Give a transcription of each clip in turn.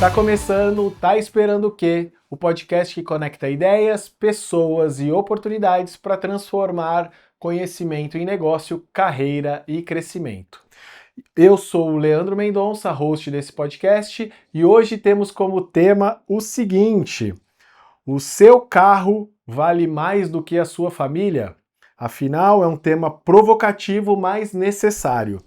Tá começando o Tá Esperando o Quê? O podcast que conecta ideias, pessoas e oportunidades para transformar conhecimento em negócio, carreira e crescimento. Eu sou o Leandro Mendonça, host desse podcast, e hoje temos como tema o seguinte: o seu carro vale mais do que a sua família? Afinal, é um tema provocativo, mas necessário.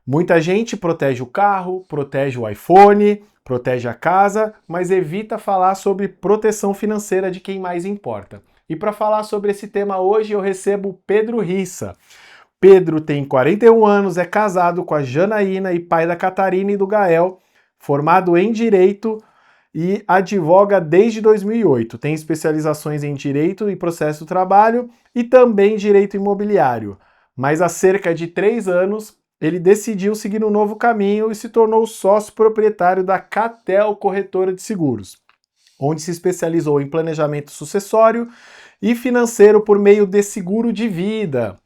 Muita gente protege o carro, protege o iPhone, protege a casa, mas evita falar sobre proteção financeira de quem mais importa. E para falar sobre esse tema hoje, eu recebo Pedro Rissa. Pedro tem 41 anos, é casado com a Janaína e pai da Catarina e do Gael, formado em Direito e advoga desde 2008. Tem especializações em Direito e Processo do Trabalho e também Direito Imobiliário. Mas há cerca de 3 anos, ele decidiu seguir um novo caminho e se tornou sócio proprietário da Catel Corretora de Seguros, onde se especializou em planejamento sucessório e financeiro por meio de seguro de vida.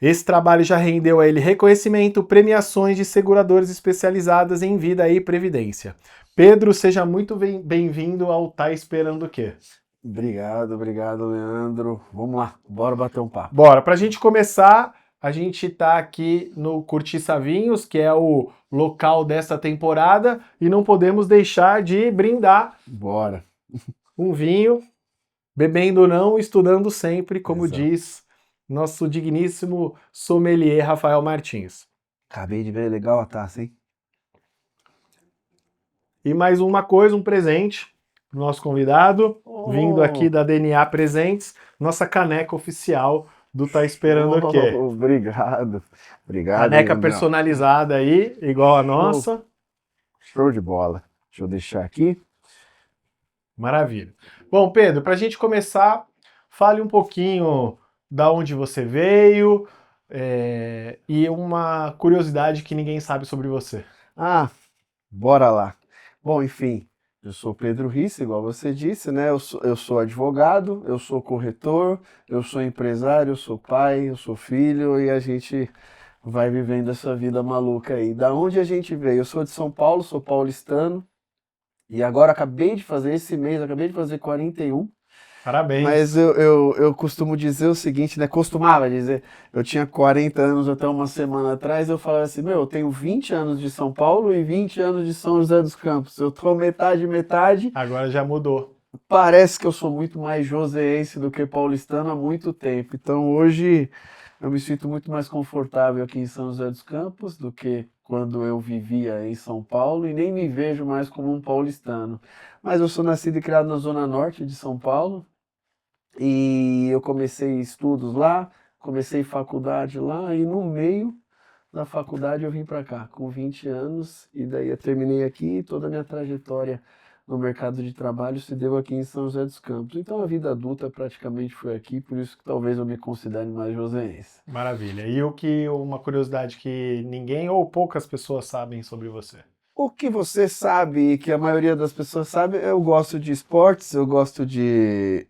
Esse trabalho já rendeu a ele reconhecimento, premiações de seguradoras especializadas em vida e previdência. Pedro, seja muito bem-vindo ao Tá Esperando o Quê? Obrigado, Leandro. Vamos lá, bora bater um papo. Bora, pra gente começar, a gente tá aqui no Curtiça Vinhos, que é o local dessa temporada, e não podemos deixar de brindar Bora. um vinho, bebendo não, estudando sempre, como Exato. diz nosso digníssimo sommelier Rafael Martins. Acabei de ver, legal a taça, hein? E mais uma coisa, um presente pro nosso convidado, vindo aqui da DNA Presentes, nossa caneca oficial do Tá Esperando o Quê? Obrigado. Obrigado, Caneca Leandrão. personalizada aí, igual a nossa. Show de bola. Deixa eu deixar aqui. Maravilha. Bom, Pedro, para a gente começar, fale um pouquinho da onde você veio e uma curiosidade que ninguém sabe sobre você. Bora lá. Bom, enfim, eu sou Pedro Rissa, igual você disse, né? Eu sou advogado, eu sou corretor, eu sou empresário, eu sou pai, eu sou filho e a gente vai vivendo essa vida maluca aí. Da onde a gente veio? Eu sou de São Paulo, sou paulistano. E agora esse mês, acabei de fazer 41. Parabéns. Mas eu costumo dizer o seguinte, né? Costumava dizer, eu tinha 40 anos até uma semana atrás, eu falava assim, eu tenho 20 anos de São Paulo e 20 anos de São José dos Campos. Eu tô metade. Agora já mudou. Parece que eu sou muito mais joseense do que paulistano há muito tempo. Então hoje eu me sinto muito mais confortável aqui em São José dos Campos do que quando eu vivia em São Paulo e nem me vejo mais como um paulistano. Mas eu sou nascido e criado na Zona Norte de São Paulo e eu comecei estudos lá, comecei faculdade lá e no meio da faculdade eu vim para cá com 20 anos e daí eu terminei aqui e toda a minha trajetória no mercado de trabalho se deu aqui em São José dos Campos. Então a vida adulta praticamente foi aqui, por isso que talvez eu me considere mais joseense. Maravilha. E uma curiosidade que ninguém ou poucas pessoas sabem sobre você? O que você sabe e que a maioria das pessoas sabe, eu gosto de esportes, eu gosto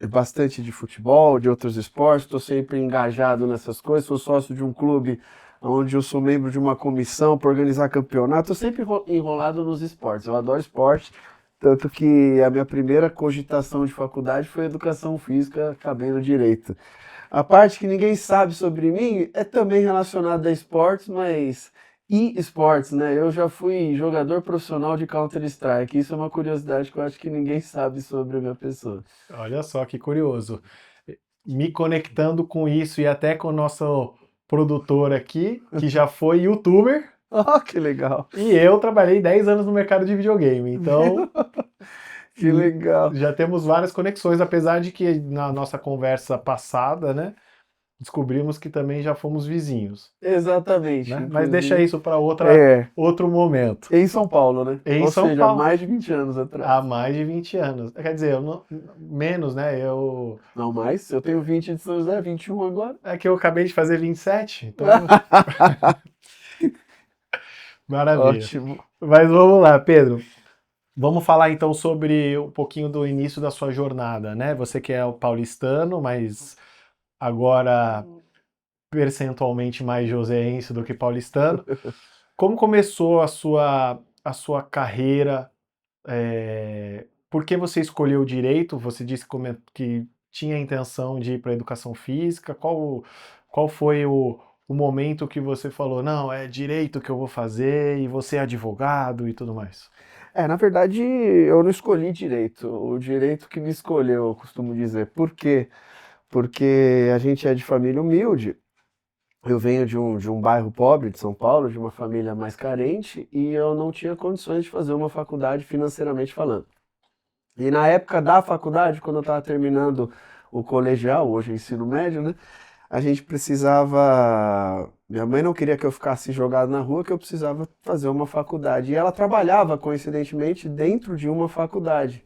bastante de futebol, de outros esportes, estou sempre engajado nessas coisas, sou sócio de um clube onde eu sou membro de uma comissão para organizar campeonato, estou sempre enrolado nos esportes, eu adoro esporte, tanto que a minha primeira cogitação de faculdade foi educação física, acabei no direito. A parte que ninguém sabe sobre mim é também relacionada a esportes, mas esportes, né? Eu já fui jogador profissional de Counter-Strike. Isso é uma curiosidade que eu acho que ninguém sabe sobre a minha pessoa. Olha só que curioso. Me conectando com isso e até com o nosso produtor aqui, que já foi youtuber. Oh, que legal! E eu trabalhei 10 anos no mercado de videogame, então Que legal! já temos várias conexões, apesar de que na nossa conversa passada, né, descobrimos que também já fomos vizinhos. Exatamente. Né? Mas deixa isso para outro momento. Em São Paulo, né? Ou seja, Paulo. Mais de 20 anos atrás. Há mais de 20 anos. Quer dizer, menos, né? Não mais, eu tenho 20 de São José, 21 agora. É que eu acabei de fazer 27, então... Maravilha. Ótimo. Mas vamos lá, Pedro. Vamos falar então sobre um pouquinho do início da sua jornada, né? Você que é o paulistano, mas agora percentualmente mais joseense do que paulistano. Como começou a sua carreira Por que você escolheu direito? Você disse que tinha a intenção de ir para educação física. Qual foi o momento que você falou, não, é direito que eu vou fazer e você é advogado e tudo mais? Na verdade, eu não escolhi direito. O direito que me escolheu, eu costumo dizer. Por quê? Porque a gente é de família humilde. Eu venho de um bairro pobre de São Paulo, de uma família mais carente, e eu não tinha condições de fazer uma faculdade financeiramente falando. E na época da faculdade, quando eu estava terminando o colegial, hoje é ensino médio, né? A gente precisava. Minha mãe não queria que eu ficasse jogado na rua, que eu precisava fazer uma faculdade. E ela trabalhava, coincidentemente, dentro de uma faculdade.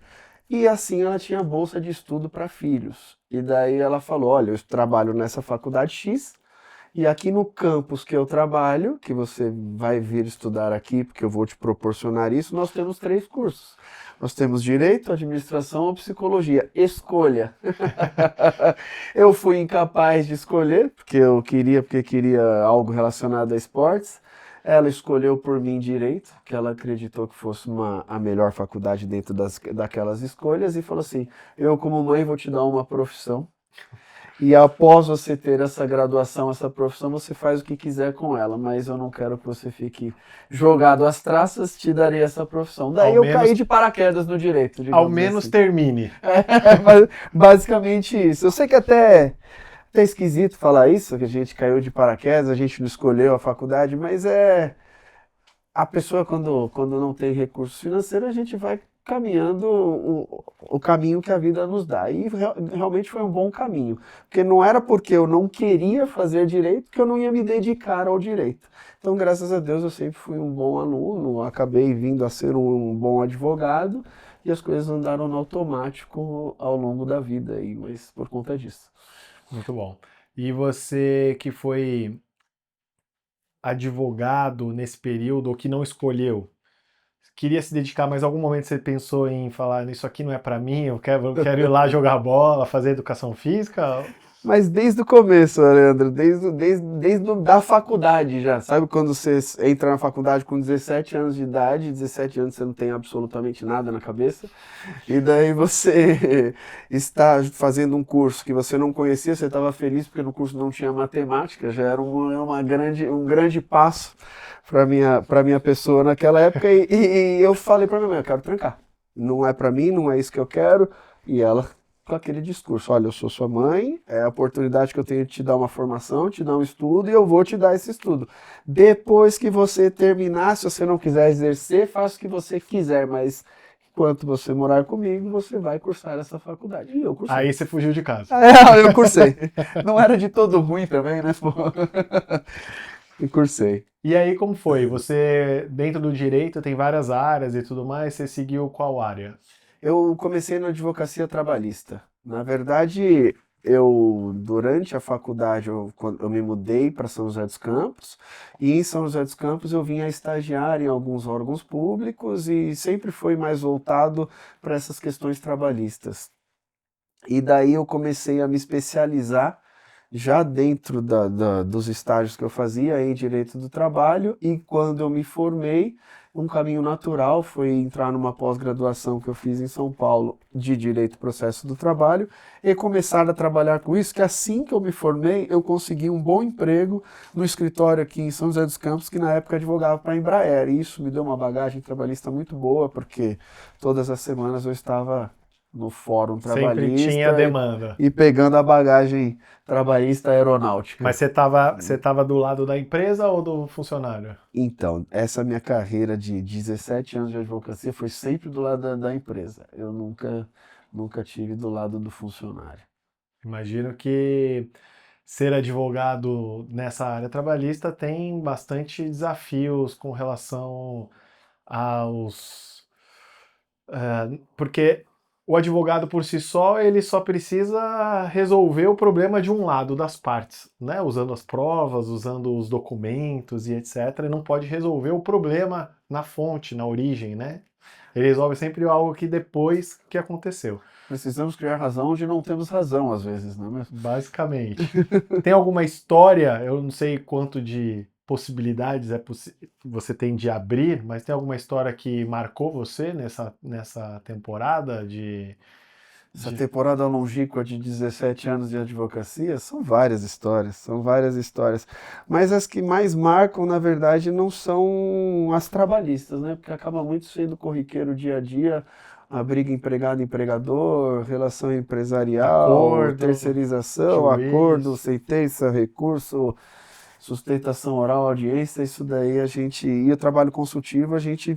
E assim ela tinha bolsa de estudo para filhos. E daí ela falou: olha, eu trabalho nessa faculdade X. E aqui no campus que eu trabalho, que você vai vir estudar aqui, porque eu vou te proporcionar isso, nós temos 3 cursos. Nós temos Direito, Administração ou Psicologia. Escolha. Eu fui incapaz de escolher, porque queria algo relacionado a esportes. Ela escolheu por mim Direito, que ela acreditou que fosse a melhor faculdade dentro daquelas escolhas, e falou assim: eu, como mãe, vou te dar uma profissão. E após você ter essa graduação, essa profissão, você faz o que quiser com ela, mas eu não quero que você fique jogado às traças, te darei essa profissão. Daí eu caí de paraquedas no direito, Ao digamos menos assim. termine. Basicamente isso. Eu sei que até esquisito falar isso, que a gente caiu de paraquedas, a gente não escolheu a faculdade, mas a pessoa quando não tem recursos financeiros, a gente vai caminhando o caminho que a vida nos dá. E realmente foi um bom caminho. Porque não era porque eu não queria fazer direito que eu não ia me dedicar ao direito. Então, graças a Deus, eu sempre fui um bom aluno, acabei vindo a ser um bom advogado e as coisas andaram no automático ao longo da vida, aí, mas por conta disso. Muito bom. E você que foi advogado nesse período ou que não escolheu, queria se dedicar, mas em algum momento você pensou em falar, isso aqui não é para mim, eu quero ir lá jogar bola, fazer educação física? Mas desde o começo, Leandro, desde da faculdade já, sabe quando você entra na faculdade com 17 anos de idade, 17 anos você não tem absolutamente nada na cabeça, e daí você está fazendo um curso que você não conhecia, você estava feliz porque no curso não tinha matemática, já era um grande passo para minha pessoa naquela época, e eu falei para minha mãe, eu quero trancar, não é para mim, não é isso que eu quero, e ela com aquele discurso: olha, eu sou sua mãe, é a oportunidade que eu tenho de te dar uma formação, te dar um estudo e eu vou te dar esse estudo. Depois que você terminar, se você não quiser exercer, faça o que você quiser, mas enquanto você morar comigo, você vai cursar essa faculdade. E eu cursei. Aí você fugiu de casa. Eu cursei. Não era de todo ruim também, né? E cursei. E aí como foi? Você, dentro do direito, tem várias áreas e tudo mais, você seguiu qual área? Eu comecei na advocacia trabalhista. Na verdade, durante a faculdade, eu me mudei para São José dos Campos, e em São José dos Campos eu vinha estagiar em alguns órgãos públicos e sempre foi mais voltado para essas questões trabalhistas. E daí eu comecei a me especializar já dentro dos estágios que eu fazia em direito do trabalho, e quando eu me formei, um caminho natural foi entrar numa pós-graduação que eu fiz em São Paulo de Direito e Processo do Trabalho e começar a trabalhar com isso, que assim que eu me formei, eu consegui um bom emprego no escritório aqui em São José dos Campos, que na época advogava para a Embraer, e isso me deu uma bagagem trabalhista muito boa, porque todas as semanas eu estava no fórum Sempre trabalhista tinha demanda. e pegando a bagagem trabalhista aeronáutica. Mas você tava do lado da empresa ou do funcionário? Então, essa minha carreira de 17 anos de advocacia foi sempre do lado da empresa. Eu nunca tive do lado do funcionário. Imagino que ser advogado nessa área trabalhista tem bastante desafios com relação aos. Porque o advogado por si só, ele só precisa resolver o problema de um lado das partes, né? Usando as provas, usando os documentos e etc. E não pode resolver o problema na fonte, na origem, né? Ele resolve sempre algo que depois que aconteceu. Precisamos criar razão onde não temos razão, às vezes, não é mesmo? Basicamente. Tem alguma história, eu não sei quanto de possibilidades você tem de abrir, mas tem alguma história que marcou você nessa temporada Essa temporada longínqua de 17 anos de advocacia, são várias histórias, são várias histórias. Mas as que mais marcam, na verdade, não são as trabalhistas, né? Porque acaba muito sendo corriqueiro dia a dia, a briga empregado-empregador, relação empresarial, acordo, terceirização, acordo, juiz? sentença, recurso, sustentação oral, audiência, isso daí a gente... E o trabalho consultivo, a gente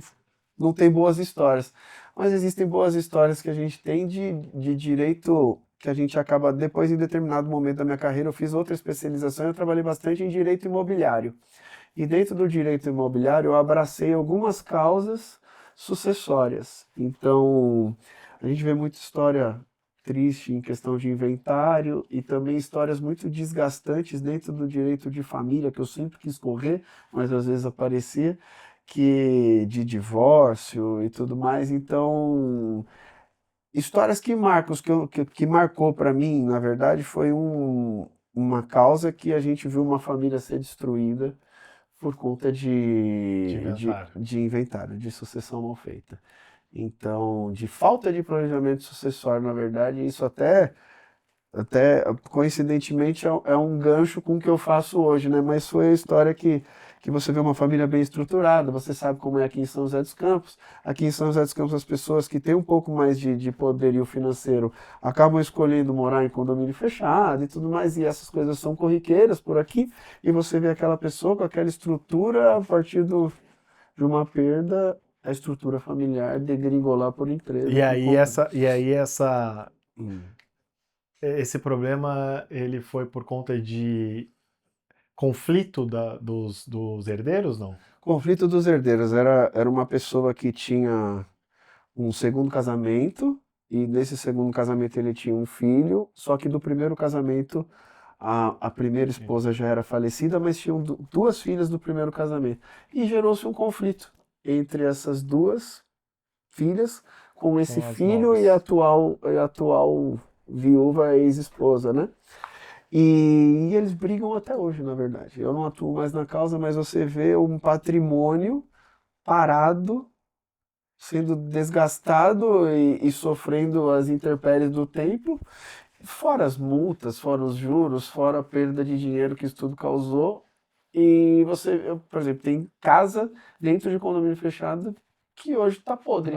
não tem boas histórias. Mas existem boas histórias que a gente tem de direito, que a gente acaba, depois em determinado momento da minha carreira, eu fiz outra especialização, eu trabalhei bastante em direito imobiliário. E dentro do direito imobiliário eu abracei algumas causas sucessórias. Então, a gente vê muita história triste em questão de inventário e também histórias muito desgastantes dentro do direito de família, que eu sempre quis correr, mas às vezes aparecia, que de divórcio e tudo mais. Então, histórias que marcam, que marcou para mim, na verdade, foi uma causa que a gente viu uma família ser destruída por conta De inventário. de inventário, de sucessão mal feita. Então, de falta de planejamento sucessório, na verdade, isso até coincidentemente é um gancho com o que eu faço hoje, né? Mas foi a história que você vê uma família bem estruturada, você sabe como é aqui em São José dos Campos. Aqui em São José dos Campos as pessoas que têm um pouco mais de poderio financeiro acabam escolhendo morar em condomínio fechado e tudo mais, e essas coisas são corriqueiras por aqui, e você vê aquela pessoa com aquela estrutura, a partir de uma perda, a estrutura familiar degringolar por empresa, E por aí conta essa, disso. e aí essa, esse problema ele foi por conta de conflito dos herdeiros, não? Conflito dos herdeiros era uma pessoa que tinha um segundo casamento, e nesse segundo casamento ele tinha um filho, só que do primeiro casamento a primeira esposa já era falecida, mas tinham duas filhas do primeiro casamento. E gerou-se um conflito entre essas duas filhas com esse Com as filho novas. e a atual viúva ex-esposa, né? E eles brigam até hoje, na verdade. Eu não atuo mais na causa, mas você vê um patrimônio parado, sendo desgastado e sofrendo as intempéries do tempo, fora as multas, fora os juros, fora a perda de dinheiro que isso tudo causou. E por exemplo, tem casa dentro de condomínio fechado que hoje está podre.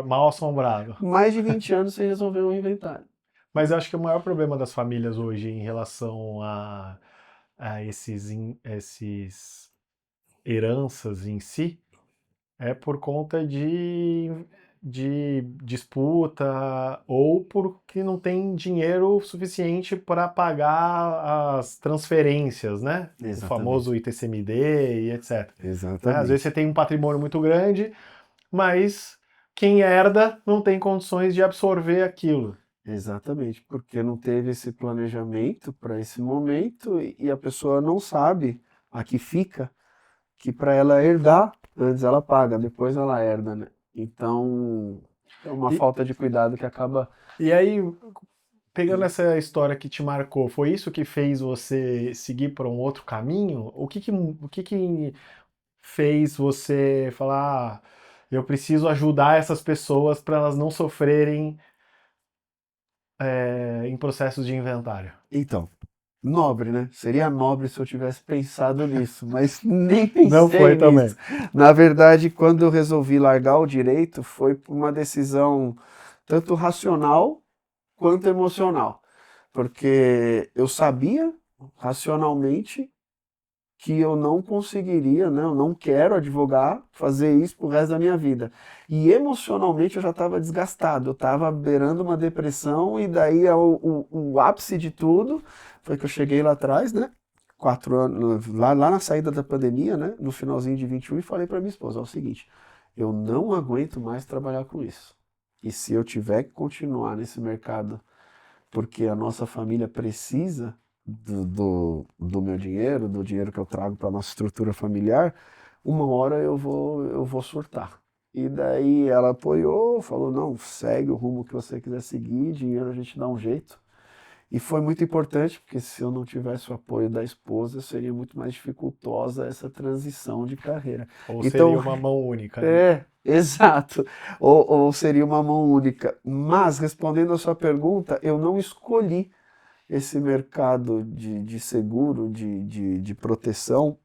Mal assombrado. Mais de 20 anos sem resolver um inventário. Mas eu acho que o maior problema das famílias hoje em relação a esses heranças em si é por conta de disputa ou porque não tem dinheiro suficiente para pagar as transferências, né? O famoso Exatamente. ITCMD e etc. Né? Às vezes você Exatamente. tem um patrimônio muito grande, mas quem herda não tem condições de absorver aquilo. Exatamente, porque não teve esse planejamento para esse momento e a pessoa não sabe a que fica, que para ela herdar, antes ela paga, depois ela herda, né? Então, é uma E, falta de cuidado que acaba. e aí, pegando essa história que te marcou, foi isso que fez você seguir para um outro caminho? O que que fez você falar, eu preciso ajudar essas pessoas para elas não sofrerem em processos de inventário? Então, nobre, né? Seria nobre se eu tivesse pensado nisso, mas nem Não foi pensei também. nisso. Na verdade, quando eu resolvi largar o direito, foi por uma decisão tanto racional quanto emocional. Porque eu sabia racionalmente que eu não conseguiria, né? Eu não quero advogar, fazer isso pro resto da minha vida. E emocionalmente eu já estava desgastado, eu estava beirando uma depressão, e daí o ápice de tudo foi que eu cheguei lá atrás, né? 4 anos, lá na saída da pandemia, né? No finalzinho de 21, e falei para minha esposa: é o seguinte, eu não aguento mais trabalhar com isso. E se eu tiver que continuar nesse mercado porque a nossa família precisa do meu dinheiro, do dinheiro que eu trago para a nossa estrutura familiar, uma hora eu vou surtar. E daí ela apoiou, falou: não, segue o rumo que você quiser seguir, dinheiro a gente dá um jeito. E foi muito importante, porque se eu não tivesse o apoio da esposa, seria muito mais dificultosa essa transição de carreira. Ou seria Então, uma mão única, né? exato. Ou seria uma mão única. Mas, respondendo a sua pergunta, eu não escolhi esse mercado de seguro, de proteção,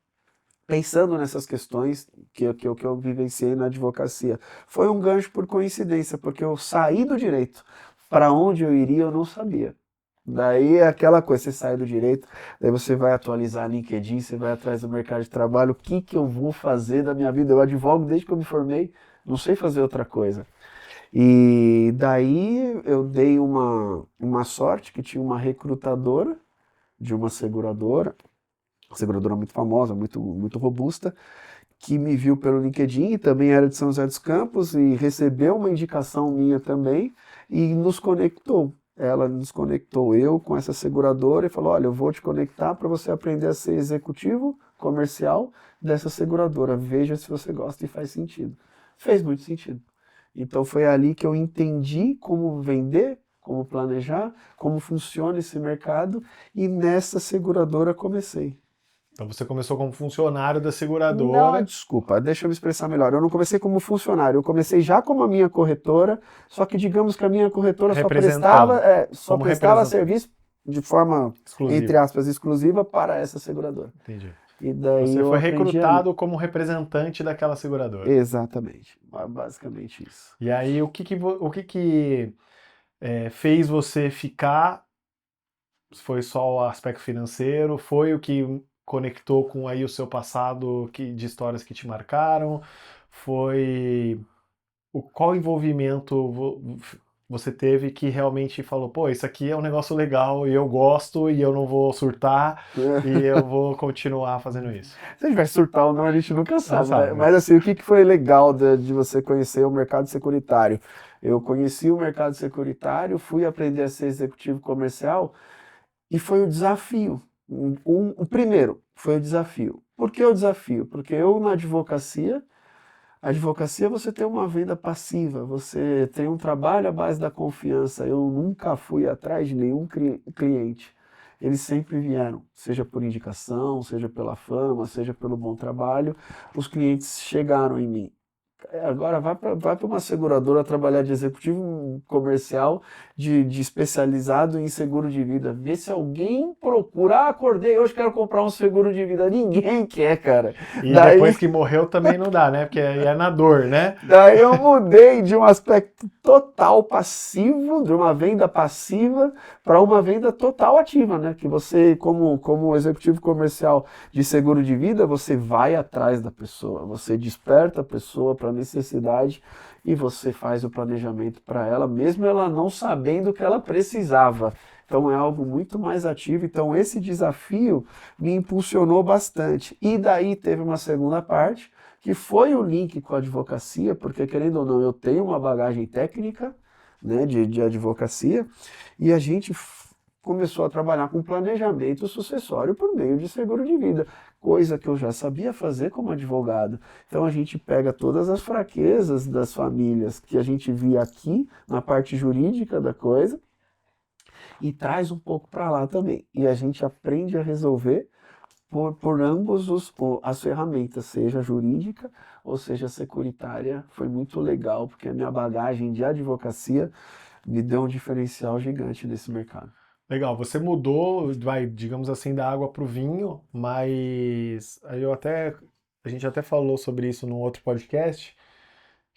pensando nessas questões que eu vivenciei na advocacia. Foi um gancho por coincidência, porque eu saí do direito. Para onde eu iria, eu não sabia. Daí é aquela coisa, você sai do direito, daí você vai atualizar LinkedIn, você vai atrás do mercado de trabalho, o que eu vou fazer da minha vida? Eu advogo desde que eu me formei, não sei fazer outra coisa. E daí eu dei uma sorte que tinha uma recrutadora de uma seguradora muito famosa, muito robusta, que me viu pelo LinkedIn e também era de São José dos Campos e recebeu uma indicação minha também e nos conectou. Ela nos conectou, eu com essa seguradora, e falou: olha, eu vou te conectar para você aprender a ser executivo comercial dessa seguradora. Veja se você gosta e faz sentido. Fez muito sentido. Então foi ali que eu entendi como vender, como planejar, como funciona esse mercado, e nessa seguradora comecei. Então você começou como funcionário da Não, seguradora, desculpa, deixa eu me expressar melhor. Eu não comecei como funcionário, eu comecei já como a minha corretora, só que digamos que a minha corretora representado, só como prestava representante serviço de forma, entre exclusivo. aspas, exclusiva para essa seguradora. Entendi. E daí Você eu foi aprendi ali. recrutado como representante daquela seguradora. Exatamente, basicamente isso. E aí, o que fez você ficar? Foi só o aspecto financeiro? Foi o que conectou com aí o seu passado de histórias que te marcaram? Foi qual envolvimento você teve que realmente falou, pô, isso aqui é um negócio legal e eu gosto e eu não vou surtar e eu vou continuar fazendo isso? Se a gente vai surtar ou não, a gente nunca sabe, sabe, né? né? Mas assim, o que foi legal de você conhecer o mercado securitário? Eu conheci o mercado securitário, fui aprender a ser executivo comercial e foi o desafio. O primeiro foi o desafio. Por que o desafio? Porque eu na advocacia você tem uma venda passiva, você tem um trabalho à base da confiança. Eu nunca fui atrás de nenhum cliente. Eles sempre vieram, seja por indicação, seja pela fama, seja pelo bom trabalho. Os clientes chegaram em mim. Agora vai para uma seguradora trabalhar de executivo comercial, de especializado em seguro de vida. Vê se alguém procura. Ah, acordei, hoje quero comprar um seguro de vida. Ninguém quer, cara. E Daí depois que morreu também não dá, né? Porque aí é na dor, né? Daí eu mudei de um aspecto total passivo, de uma venda passiva, para uma venda total ativa, né? Que você, como executivo comercial de seguro de vida, você vai atrás da pessoa, você desperta a pessoa para a necessidade e você faz o planejamento para ela, mesmo ela não sabendo o que ela precisava. Então é algo muito mais ativo. Então esse desafio me impulsionou bastante. E daí teve uma segunda parte, que foi o link com a advocacia, porque querendo ou não, eu tenho uma bagagem técnica, né, de advocacia, e a gente começou a trabalhar com planejamento sucessório por meio de seguro de vida, coisa que eu já sabia fazer como advogado. Então a gente pega todas as fraquezas das famílias que a gente via aqui na parte jurídica da coisa e traz um pouco para lá também. E a gente aprende a resolver por ambos as ferramentas, seja jurídica ou seja securitária. Foi muito legal, porque a minha bagagem de advocacia me deu um diferencial gigante nesse mercado. Legal, você mudou, vai, digamos assim, da água para o vinho, mas a gente até falou sobre isso num outro podcast,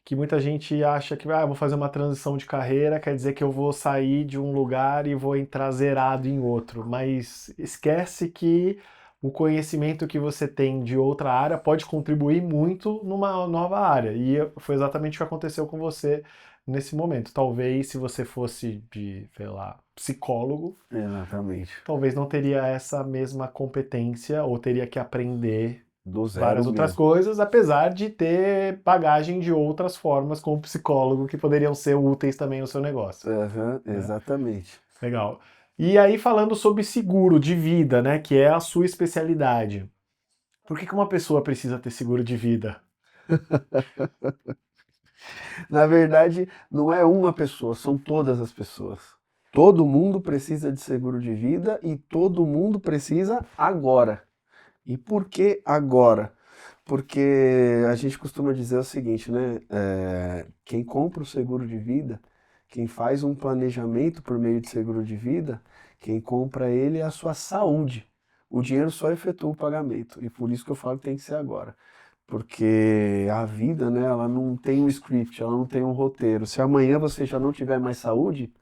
que muita gente acha que, eu vou fazer uma transição de carreira, quer dizer que eu vou sair de um lugar e vou entrar zerado em outro, mas esquece que o conhecimento que você tem de outra área pode contribuir muito numa nova área, e foi exatamente o que aconteceu com você nesse momento. Talvez se você fosse de, sei lá, psicólogo, Exatamente. talvez não teria essa mesma competência ou teria que aprender Do zero várias outras mesmo. coisas, apesar de ter bagagem de outras formas como psicólogo que poderiam ser úteis também no seu negócio. Uhum, Né? exatamente. Legal. E aí falando sobre seguro de vida, né, que é a sua especialidade. Por que uma pessoa precisa ter seguro de vida? Na verdade, não é uma pessoa, são todas as pessoas. Todo mundo precisa de seguro de vida e todo mundo precisa agora. E por que agora? Porque a gente costuma dizer o seguinte, né? Quem compra o seguro de vida, quem faz um planejamento por meio de seguro de vida, quem compra ele é a sua saúde. O dinheiro só efetua o pagamento. E por isso que eu falo que tem que ser agora. Porque a vida, né, ela não tem um script, ela não tem um roteiro. Se amanhã você já não tiver mais saúde,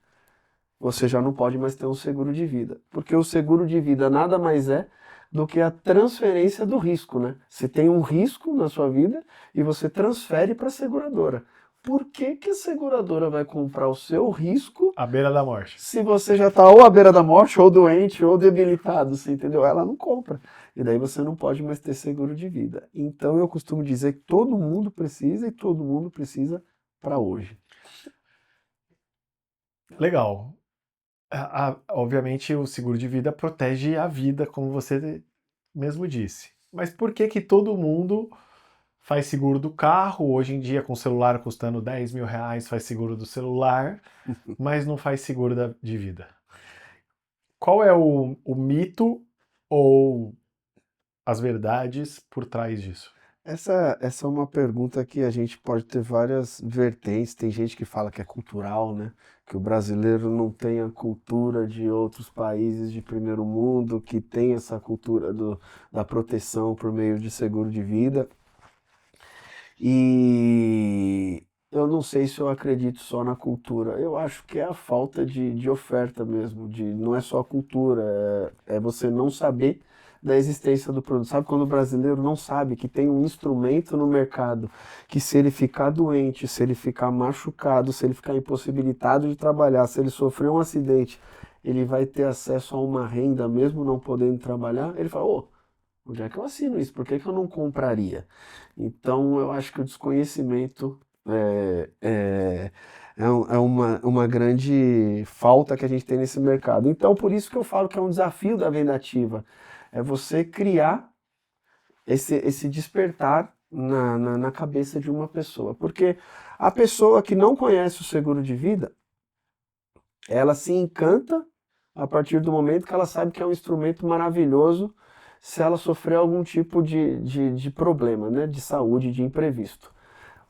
você já não pode mais ter um seguro de vida. Porque o seguro de vida nada mais é do que a transferência do risco, né? Você tem um risco na sua vida e você transfere para a seguradora. Por que que a seguradora vai comprar o seu risco À beira da morte. se você já está ou à beira da morte, ou doente, ou debilitado, você entendeu? Ela não compra. E daí você não pode mais ter seguro de vida. Então eu costumo dizer que todo mundo precisa e todo mundo precisa para hoje. Legal. Obviamente o seguro de vida protege a vida, como você mesmo disse. Mas por que que todo mundo faz seguro do carro? Hoje em dia, com o celular custando 10 mil reais, faz seguro do celular, mas não faz seguro de vida. Qual é o mito ou as verdades por trás disso? Essa é uma pergunta que a gente pode ter várias vertentes. Tem gente que fala que é cultural, né? Que o brasileiro não tem a cultura de outros países de primeiro mundo, que tem essa cultura da proteção por meio de seguro de vida. E eu não sei se eu acredito só na cultura. Eu acho que é a falta de oferta mesmo. Não é só a cultura, é você não saber da existência do produto. Sabe quando o brasileiro não sabe que tem um instrumento no mercado que se ele ficar doente, se ele ficar machucado, se ele ficar impossibilitado de trabalhar, se ele sofrer um acidente, ele vai ter acesso a uma renda mesmo não podendo trabalhar? Ele fala, ô, onde é que eu assino isso? Por que que eu não compraria? Então, eu acho que o desconhecimento é uma grande falta que a gente tem nesse mercado. Então, por isso que eu falo que é um desafio da venda ativa. É você criar esse despertar na cabeça de uma pessoa. Porque a pessoa que não conhece o seguro de vida, ela se encanta a partir do momento que ela sabe que é um instrumento maravilhoso se ela sofrer algum tipo de problema, né, de saúde, de imprevisto.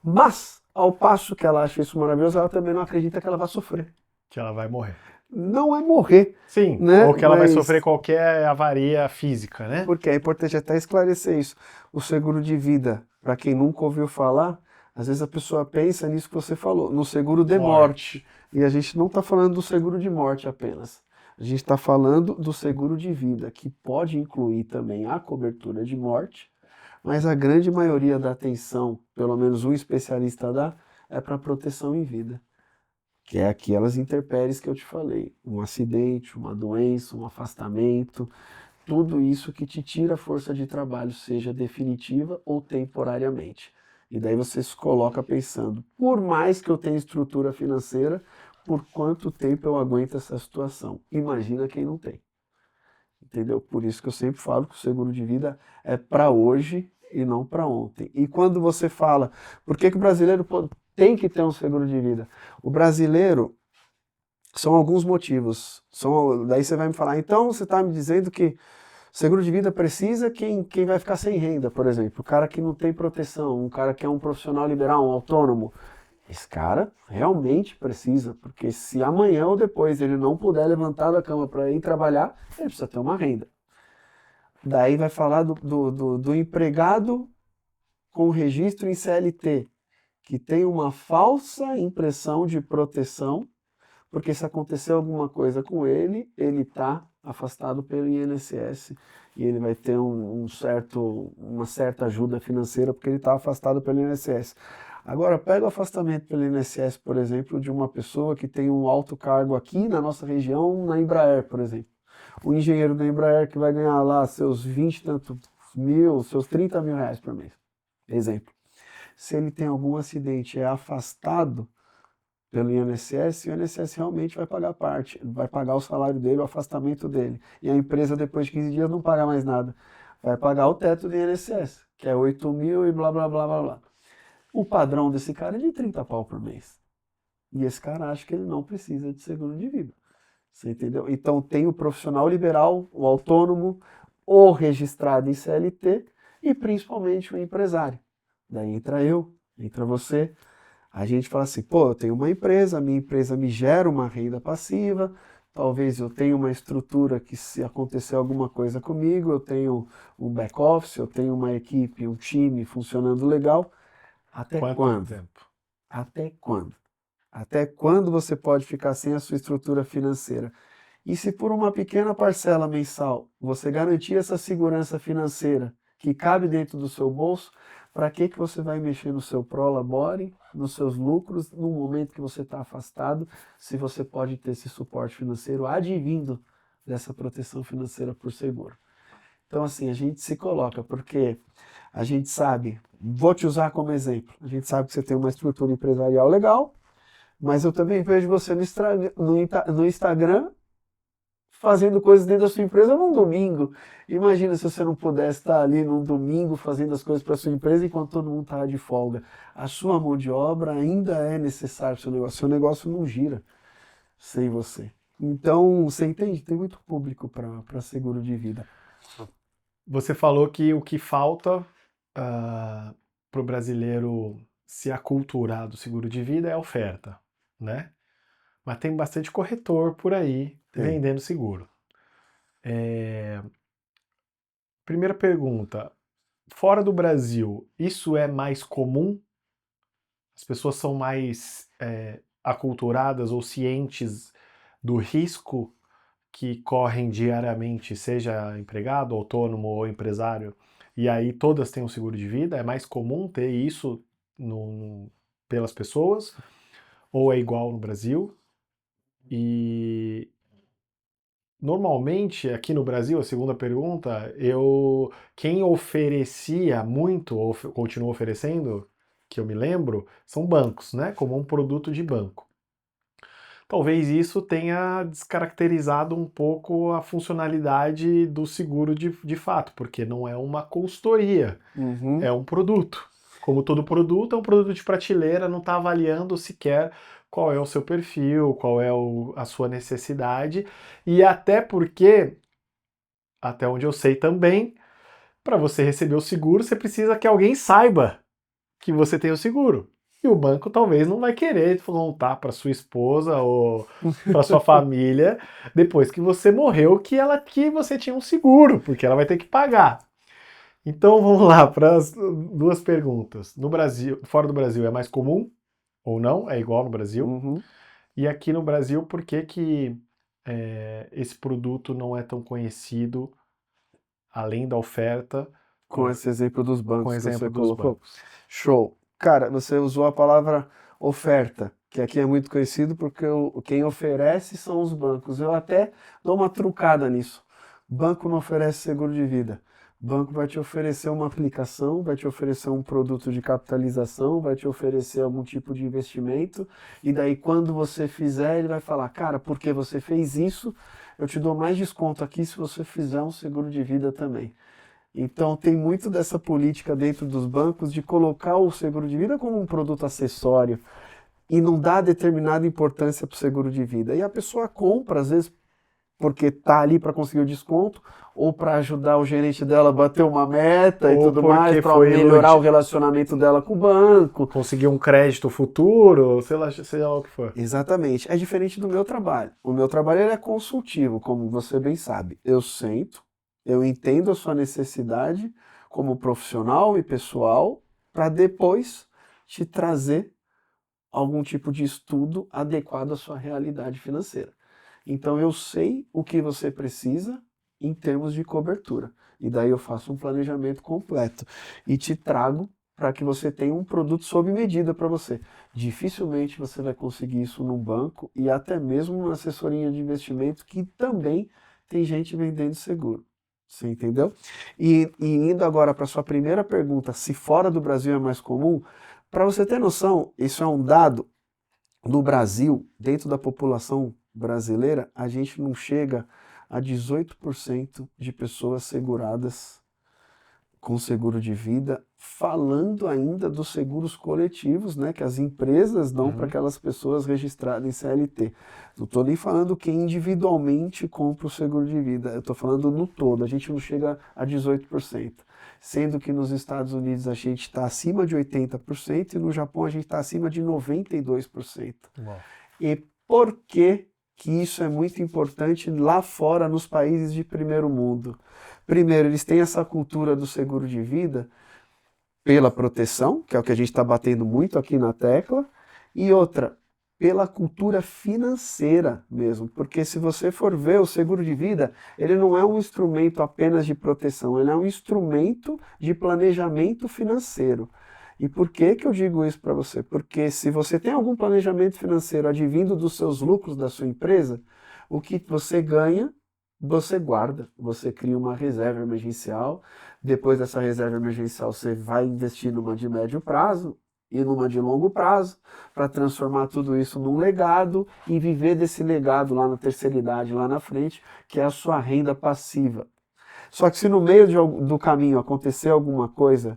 Mas, ao passo que ela acha isso maravilhoso, ela também não acredita que ela vai sofrer. Que ela vai morrer. Não é morrer, Sim, né? ou que ela vai Mas sofrer qualquer avaria física, né? porque é importante até esclarecer isso. O seguro de vida, para quem nunca ouviu falar, às vezes a pessoa pensa nisso que você falou, no seguro de morte. E a gente não está falando do seguro de morte apenas. A gente está falando do seguro de vida, que pode incluir também a cobertura de morte, mas a grande maioria da atenção, pelo menos um especialista dá, é para proteção em vida. Que é aquelas intempéries que eu te falei. Um acidente, uma doença, um afastamento, tudo isso que te tira a força de trabalho, seja definitiva ou temporariamente. E daí você se coloca pensando, por mais que eu tenha estrutura financeira, por quanto tempo eu aguento essa situação? Imagina quem não tem. Entendeu? Por isso que eu sempre falo que o seguro de vida é para hoje e não para ontem. E quando você fala, por que que o brasileiro tem que ter um seguro de vida? O brasileiro, são alguns motivos. Daí você vai me falar, então você está me dizendo que seguro de vida precisa quem vai ficar sem renda, por exemplo. O cara que não tem proteção, um cara que é um profissional liberal, um autônomo. Esse cara realmente precisa, porque se amanhã ou depois ele não puder levantar da cama para ir trabalhar, ele precisa ter uma renda. Daí vai falar do empregado com registro em CLT, que tem uma falsa impressão de proteção, porque se acontecer alguma coisa com ele, ele está afastado pelo INSS e ele vai ter uma certa ajuda financeira porque ele está afastado pelo INSS. Agora, pega o afastamento pelo INSS, por exemplo, de uma pessoa que tem um alto cargo aqui na nossa região, na Embraer, por exemplo. O engenheiro da Embraer que vai ganhar lá seus 20 e tantos mil, seus 30 mil reais por mês. Exemplo. Se ele tem algum acidente e é afastado pelo INSS, o INSS realmente vai pagar parte, vai pagar o salário dele, o afastamento dele. E a empresa, depois de 15 dias, não paga mais nada. Vai pagar o teto do INSS, que é 8 mil e blá, blá, blá, blá, blá. O padrão desse cara é de 30 pau por mês. E esse cara acha que ele não precisa de seguro de vida. Você entendeu? Então tem o profissional liberal, o autônomo, o registrado em CLT e principalmente o empresário. Daí entra eu, entra você. A gente fala assim, pô, eu tenho uma empresa, a minha empresa me gera uma renda passiva, talvez eu tenha uma estrutura que se acontecer alguma coisa comigo, eu tenho um back-office, eu tenho uma equipe, um time funcionando legal. Até Quanto quando? tempo? Até quando? Até quando você pode ficar sem a sua estrutura financeira? E se por uma pequena parcela mensal você garantir essa segurança financeira que cabe dentro do seu bolso, para que você vai mexer no seu prolabore, nos seus lucros, no momento que você está afastado, se você pode ter esse suporte financeiro advindo dessa proteção financeira por seguro? Então, assim, a gente se coloca, porque a gente sabe, vou te usar como exemplo, a gente sabe que você tem uma estrutura empresarial legal, mas eu também vejo você no Instagram fazendo coisas dentro da sua empresa num domingo. Imagina se você não pudesse estar ali num domingo fazendo as coisas para a sua empresa enquanto todo mundo está de folga. A sua mão de obra ainda é necessária para o seu negócio. Seu negócio não gira sem você. Então, você entende? Tem muito público para seguro de vida. Você falou que o que falta para o brasileiro se aculturar do seguro de vida é a oferta, né? Mas tem bastante corretor por aí vendendo seguro. Primeira pergunta, fora do Brasil, isso é mais comum? As pessoas são mais aculturadas ou cientes do risco que correm diariamente, seja empregado, autônomo ou empresário, e aí todas têm um seguro de vida? É mais comum ter isso pelas pessoas? Ou é igual no Brasil? E normalmente aqui no Brasil, a segunda pergunta, quem oferecia muito ou continua oferecendo, que eu me lembro, são bancos, né? Como um produto de banco. Talvez isso tenha descaracterizado um pouco a funcionalidade do seguro de fato, porque não é uma consultoria, é um produto. Como todo produto, é um produto de prateleira, não está avaliando sequer qual é o seu perfil, qual é a sua necessidade, e até porque, até onde eu sei também, para você receber o seguro, você precisa que alguém saiba que você tem o seguro. E o banco talvez não vai querer contar para sua esposa ou para sua família depois que você morreu que você tinha um seguro, porque ela vai ter que pagar. Então vamos lá para as duas perguntas. No Brasil, fora do Brasil é mais comum ou não? É igual no Brasil? E aqui no Brasil, por que esse produto não é tão conhecido além da oferta? Com esse exemplo dos bancos que você colocou. Bancos. Show. Cara, você usou a palavra oferta, que aqui é muito conhecido porque quem oferece são os bancos. Eu até dou uma trucada nisso. Banco não oferece seguro de vida. Banco vai te oferecer uma aplicação, vai te oferecer um produto de capitalização, vai te oferecer algum tipo de investimento, e daí quando você fizer, ele vai falar, cara, porque você fez isso, eu te dou mais desconto aqui se você fizer um seguro de vida também. Então tem muito dessa política dentro dos bancos de colocar o seguro de vida como um produto acessório e não dar determinada importância para o seguro de vida. E a pessoa compra, às vezes, porque está ali para conseguir o desconto, ou para ajudar o gerente dela a bater uma meta e Ou tudo mais, porque para foi melhorar o relacionamento dela com o banco. conseguir um crédito futuro, sei lá o que for. Exatamente. É diferente do meu trabalho. O meu trabalho ele é consultivo, como você bem sabe. Eu sento, eu entendo a sua necessidade como profissional e pessoal, para depois te trazer algum tipo de estudo adequado à sua realidade financeira. Então eu sei o que você precisa em termos de cobertura. E daí eu faço um planejamento completo e te trago para que você tenha um produto sob medida para você. Dificilmente você vai conseguir isso num banco e até mesmo numa assessoria de investimento que também tem gente vendendo seguro. Você entendeu? E indo agora para a sua primeira pergunta, se fora do Brasil é mais comum, para você ter noção, isso é um dado, no Brasil, dentro da população brasileira, a gente não chega a 18% de pessoas seguradas com seguro de vida, falando ainda dos seguros coletivos, né, que as empresas dão para aquelas pessoas registradas em CLT. Não estou nem falando quem individualmente compra o seguro de vida, eu estou falando no todo, a gente não chega a 18%. Sendo que nos Estados Unidos a gente está acima de 80% e no Japão a gente está acima de 92%. Uau. E por que isso é muito importante lá fora, nos países de primeiro mundo? Primeiro, eles têm essa cultura do seguro de vida pela proteção, que é o que a gente está batendo muito aqui na tecla, e outra, pela cultura financeira mesmo, porque se você for ver o seguro de vida, ele não é um instrumento apenas de proteção, ele é um instrumento de planejamento financeiro. E por que eu digo isso para você? Porque se você tem algum planejamento financeiro advindo dos seus lucros da sua empresa, o que você ganha, você guarda, você cria uma reserva emergencial, depois dessa reserva emergencial você vai investir numa de médio prazo e numa de longo prazo, para transformar tudo isso num legado e viver desse legado lá na terceira idade, lá na frente, que é a sua renda passiva. Só que se no meio do caminho acontecer alguma coisa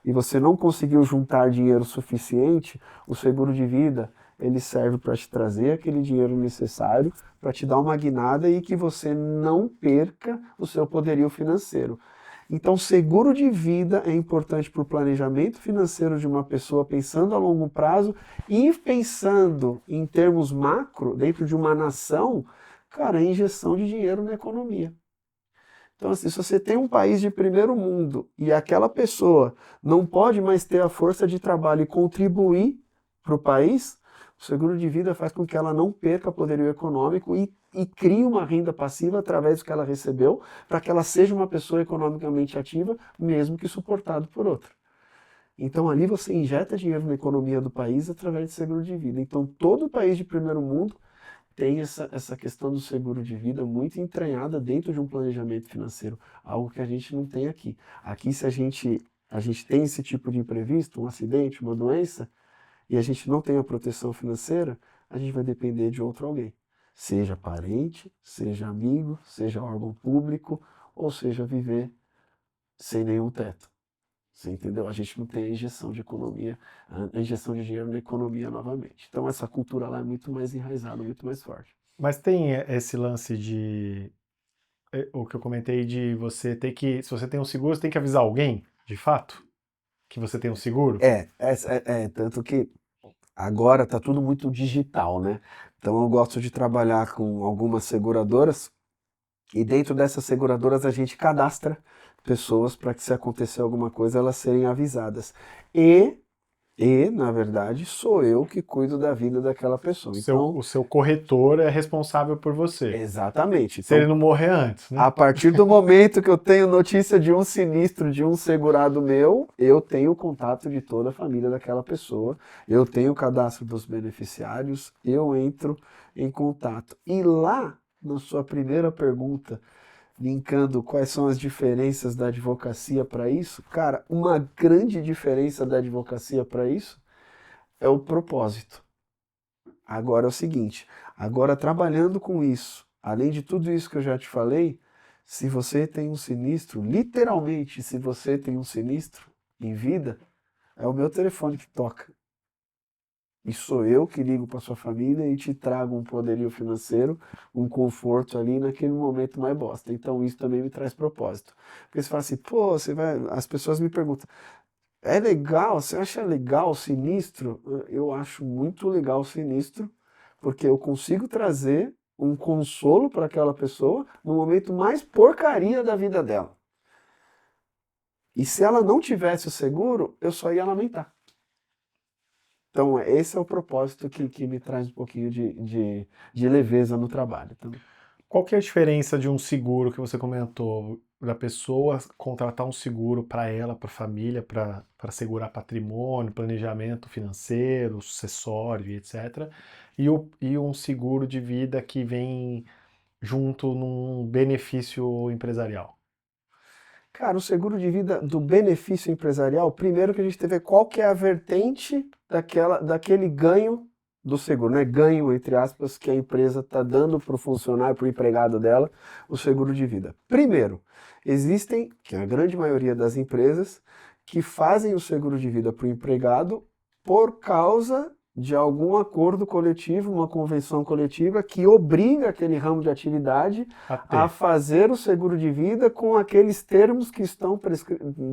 e você não conseguiu juntar dinheiro suficiente, o seguro de vida ele serve para te trazer aquele dinheiro necessário, para te dar uma guinada e que você não perca o seu poderio financeiro. Então, seguro de vida é importante para o planejamento financeiro de uma pessoa pensando a longo prazo e pensando em termos macro, dentro de uma nação, cara, é injeção de dinheiro na economia. Então, assim, se você tem um país de primeiro mundo e aquela pessoa não pode mais ter a força de trabalho e contribuir para o país, o seguro de vida faz com que ela não perca poderio econômico e crie uma renda passiva através do que ela recebeu, para que ela seja uma pessoa economicamente ativa, mesmo que suportado por outra. Então ali você injeta dinheiro na economia do país através de seguro de vida. Então todo país de primeiro mundo tem essa questão do seguro de vida muito entranhada dentro de um planejamento financeiro, algo que a gente não tem aqui. Aqui, se a gente tem esse tipo de imprevisto, um acidente, uma doença, e a gente não tem a proteção financeira, a gente vai depender de outro alguém. Seja parente, seja amigo, seja órgão público, ou seja viver sem nenhum teto. Você entendeu? A gente não tem a injeção de economia, a injeção de dinheiro na economia novamente. Então essa cultura lá é muito mais enraizada, muito mais forte. Mas tem esse lance de o que eu comentei de você ter que, se você tem um seguro, você tem que avisar alguém, de fato, que você tem um seguro? Tanto que agora está tudo muito digital, né? Então eu gosto de trabalhar com algumas seguradoras e dentro dessas seguradoras a gente cadastra pessoas para que se acontecer alguma coisa elas serem avisadas. Na verdade, sou eu que cuido da vida daquela pessoa. Então, O seu corretor é responsável por você. exatamente. Se ele não morrer antes, né? A partir do momento que eu tenho notícia de um sinistro de um segurado meu, eu tenho o contato de toda a família daquela pessoa, eu tenho o cadastro dos beneficiários, eu entro em contato. E lá, na sua primeira pergunta, linkando quais são as diferenças da advocacia para isso, cara, uma grande diferença da advocacia para isso é o propósito. Agora é o seguinte, agora trabalhando com isso, além de tudo isso que eu já te falei, se você tem um sinistro, literalmente, se você tem um sinistro em vida, é o meu telefone que toca. E sou eu que ligo para sua família e te trago um poderio financeiro, um conforto ali naquele momento mais bosta. Então isso também me traz propósito. Porque você fala assim, pô, as pessoas me perguntam, é legal, você acha legal o sinistro? Eu acho muito legal o sinistro, porque eu consigo trazer um consolo para aquela pessoa no momento mais porcaria da vida dela. E se ela não tivesse o seguro, eu só ia lamentar. Então, esse é o propósito que me traz um pouquinho de leveza no trabalho. Então, qual que é a diferença de um seguro que você comentou, da pessoa contratar um seguro para ela, para a família, para segurar patrimônio, planejamento financeiro, sucessório, etc., e um seguro de vida que vem junto num benefício empresarial? cara, o seguro de vida do benefício empresarial, primeiro que a gente tem que ver qual que é a vertente daquele ganho do seguro, né? Ganho, entre aspas, que a empresa está dando para o funcionário, para o empregado dela, o seguro de vida. Primeiro, existem, que é a grande maioria das empresas, que fazem o seguro de vida para o empregado por causa de algum acordo coletivo, uma convenção coletiva que obriga aquele ramo de atividade a fazer o seguro de vida com aqueles termos que estão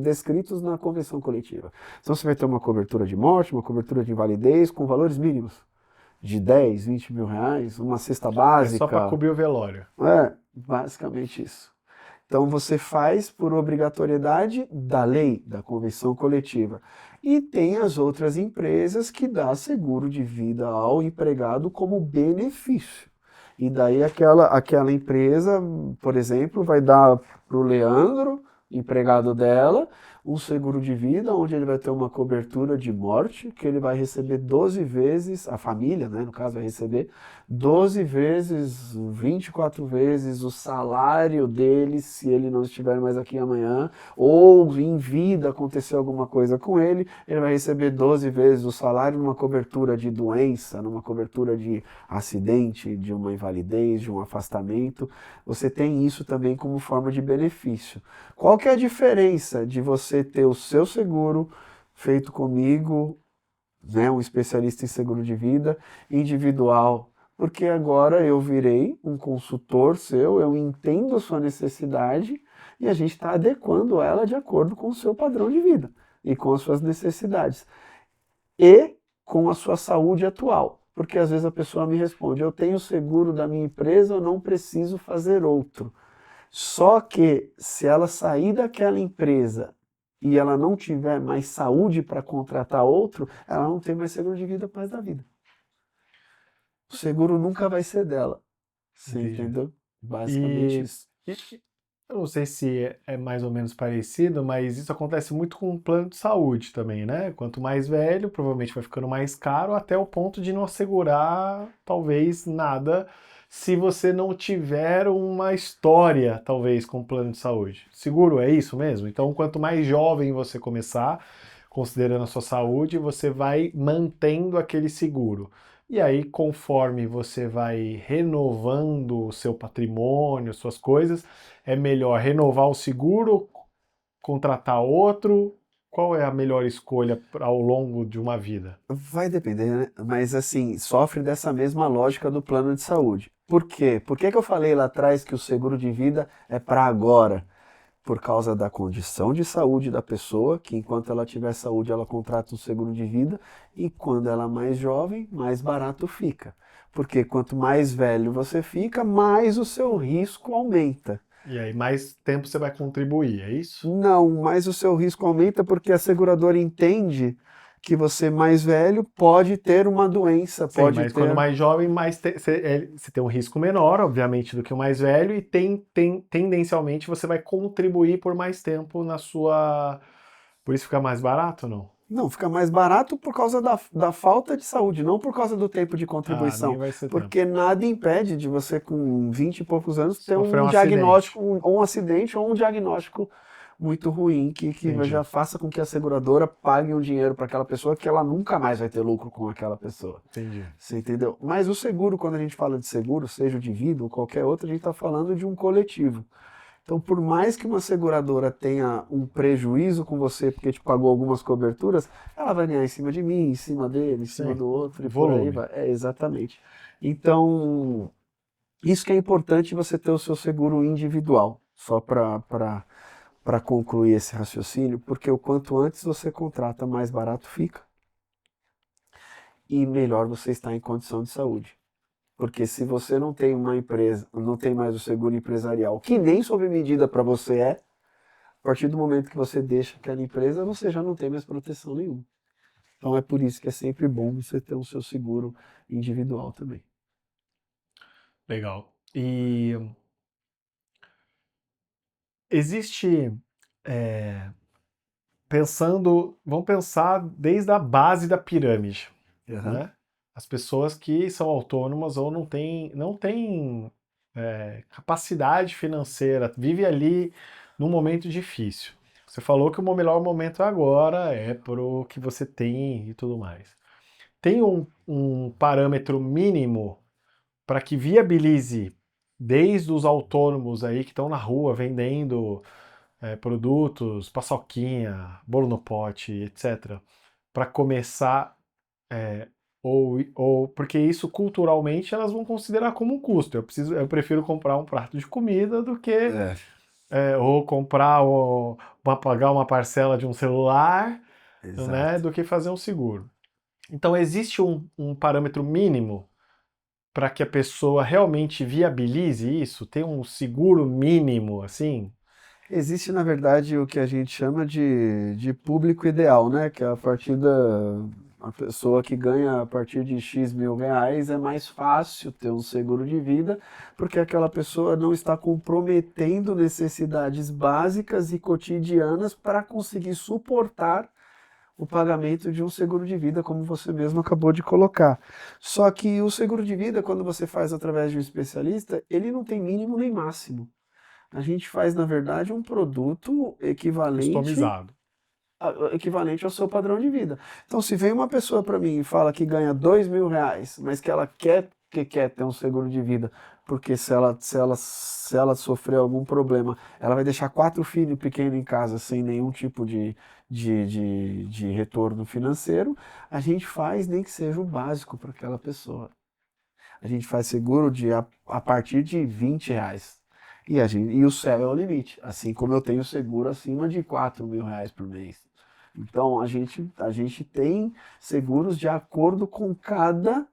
descritos na convenção coletiva. Então você vai ter uma cobertura de morte, uma cobertura de invalidez com valores mínimos de 10, 20 mil reais, uma cesta básica. É só para cobrir o velório. É, basicamente isso. Então você faz por obrigatoriedade da lei, da convenção coletiva. E tem as outras empresas que dão seguro de vida ao empregado como benefício. E daí aquela empresa, por exemplo, vai dar para o Leandro, empregado dela, um seguro de vida onde ele vai ter uma cobertura de morte, que ele vai receber 12 vezes, a família, né, no caso, vai receber 12 vezes, 24 vezes o salário dele, se ele não estiver mais aqui amanhã, ou em vida acontecer alguma coisa com ele, ele vai receber 12 vezes o salário numa cobertura de doença, numa cobertura de acidente, de uma invalidez, de um afastamento. Você tem isso também como forma de benefício. Qual que é a diferença de você ter o seu seguro feito comigo, né, um especialista em seguro de vida, individual? Porque agora eu virei um consultor seu, eu entendo a sua necessidade e a gente está adequando ela de acordo com o seu padrão de vida e com as suas necessidades e com a sua saúde atual. Porque às vezes a pessoa me responde, eu tenho seguro da minha empresa, eu não preciso fazer outro. Só que se ela sair daquela empresa e ela não tiver mais saúde para contratar outro, ela não tem mais seguro de vida para o resto da vida. O seguro nunca vai ser dela. Você entendeu? Basicamente isso. Eu não sei se é mais ou menos parecido, mas isso acontece muito com o plano de saúde também, né? Quanto mais velho, provavelmente vai ficando mais caro, até o ponto de não assegurar talvez nada se você não tiver uma história, talvez, com o plano de saúde. Seguro é isso mesmo? Então, quanto mais jovem você começar, considerando a sua saúde, você vai mantendo aquele seguro. E aí, conforme você vai renovando o seu patrimônio, suas coisas, é melhor renovar o seguro, contratar outro? Qual é a melhor escolha ao longo de uma vida? Vai depender, né? Mas assim, sofre dessa mesma lógica do plano de saúde. Por quê? Por que que eu falei lá atrás que o seguro de vida é para agora? Por causa da condição de saúde da pessoa, que enquanto ela tiver saúde, ela contrata um seguro de vida, e quando ela é mais jovem, mais barato fica. Porque quanto mais velho você fica, mais o seu risco aumenta. E aí, mais tempo você vai contribuir, é isso? Não, mais o seu risco aumenta porque a seguradora entende que você mais velho pode ter uma doença, Sim, pode mas ter... quando mais jovem, você tem um risco menor, obviamente, do que o mais velho, e tendencialmente você vai contribuir por mais tempo na sua. Por isso fica mais barato, não? Não, fica mais barato por causa da falta de saúde, não por causa do tempo de Ah, nem contribuição. vai ser tempo. Porque nada impede de você, com 20 e poucos anos, ter Sofrer um um diagnóstico, ou um acidente, ou um diagnóstico muito ruim, que Entendi. já faça com que a seguradora pague um dinheiro para aquela pessoa que ela nunca mais vai ter lucro com aquela pessoa. Entendi. Você entendeu? Mas o seguro, quando a gente fala de seguro, seja o de vida ou qualquer outro, a gente está falando de um coletivo. Então, por mais que uma seguradora tenha um prejuízo com você porque te pagou algumas coberturas, ela vai ganhar em cima de mim, em cima dele, em cima Sim. do outro e Volume. por aí vai. É, exatamente. Então, isso que é importante você ter o seu seguro individual, só para concluir esse raciocínio, porque o quanto antes você contrata, mais barato fica e melhor você está em condição de saúde. Porque se você não tem uma empresa, não tem mais o seguro empresarial, que nem sob medida para você é, a partir do momento que você deixa aquela empresa, você já não tem mais proteção nenhuma. Então é por isso que é sempre bom você ter o seu seguro individual também. Legal. E existe, vamos pensar desde a base da pirâmide, né? As pessoas que são autônomas ou não têm capacidade financeira, vive ali num momento difícil. Você falou que o melhor momento agora é pro que você tem e tudo mais. tem um parâmetro mínimo para que viabilize desde os autônomos aí que estão na rua vendendo produtos, paçoquinha, bolo no pote, etc., para começar, porque isso culturalmente elas vão considerar como um custo. Eu prefiro comprar um prato de comida do que ou comprar pagar uma parcela de um celular, né, do que fazer um seguro. Então existe um parâmetro mínimo para que a pessoa realmente viabilize isso? Tem um seguro mínimo, assim? Existe, na verdade, o que a gente chama de público ideal, né? Que é a partir a pessoa que ganha a partir de X mil reais, é mais fácil ter um seguro de vida, porque aquela pessoa não está comprometendo necessidades básicas e cotidianas para conseguir suportar o pagamento de um seguro de vida, como você mesmo acabou de colocar. Só que o seguro de vida, quando você faz através de um especialista, ele não tem mínimo nem máximo. A gente faz, na verdade, um produto Customizado. equivalente ao seu padrão de vida. Então, se vem uma pessoa para mim e fala que ganha 2 mil reais, mas que ela quer ter um seguro de vida, porque se ela sofrer algum problema, ela vai deixar 4 filhos pequenos em casa sem nenhum tipo de retorno financeiro, a gente faz nem que seja o básico para aquela pessoa. A gente faz seguro a partir de 20 reais. E o céu é o limite. Assim como eu tenho seguro acima de 4 mil reais por mês. Então a gente tem seguros de acordo com cada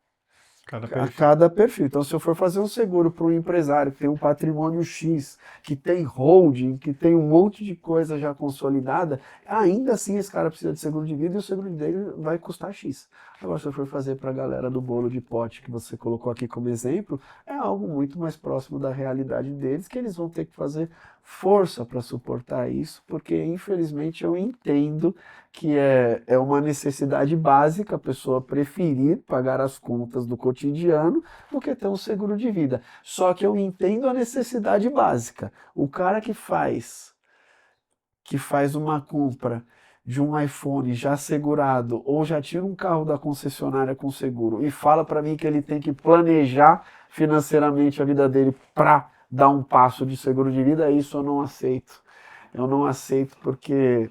perfil. Então, se eu for fazer um seguro para um empresário que tem um patrimônio X, que tem holding, que tem um monte de coisa já consolidada, ainda assim esse cara precisa de seguro de vida e o seguro dele vai custar X. Agora, se eu for fazer para a galera do bolo de pote que você colocou aqui como exemplo, é algo muito mais próximo da realidade deles, que eles vão ter que fazer força para suportar isso, porque infelizmente eu entendo que é uma necessidade básica a pessoa preferir pagar as contas do cotidiano do que ter um seguro de vida. Só que eu entendo a necessidade básica. O cara que faz uma compra de um iPhone já segurado ou já tira um carro da concessionária com seguro e fala para mim que ele tem que planejar financeiramente a vida dele para dar um passo de seguro de vida, isso eu não aceito. Eu não aceito porque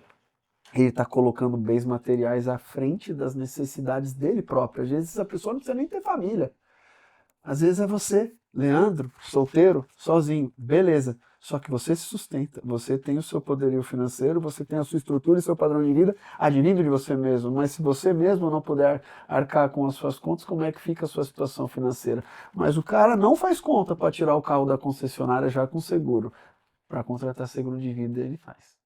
ele está colocando bens materiais à frente das necessidades dele próprio. Às vezes a pessoa não precisa nem ter família. Às vezes é você, Leandro, solteiro, sozinho, beleza. Só que você se sustenta, você tem o seu poderio financeiro, você tem a sua estrutura e seu padrão de vida advindo de você mesmo. Mas se você mesmo não puder arcar com as suas contas, como é que fica a sua situação financeira? Mas o cara não faz conta para tirar o carro da concessionária já com seguro. Para contratar seguro de vida, ele faz.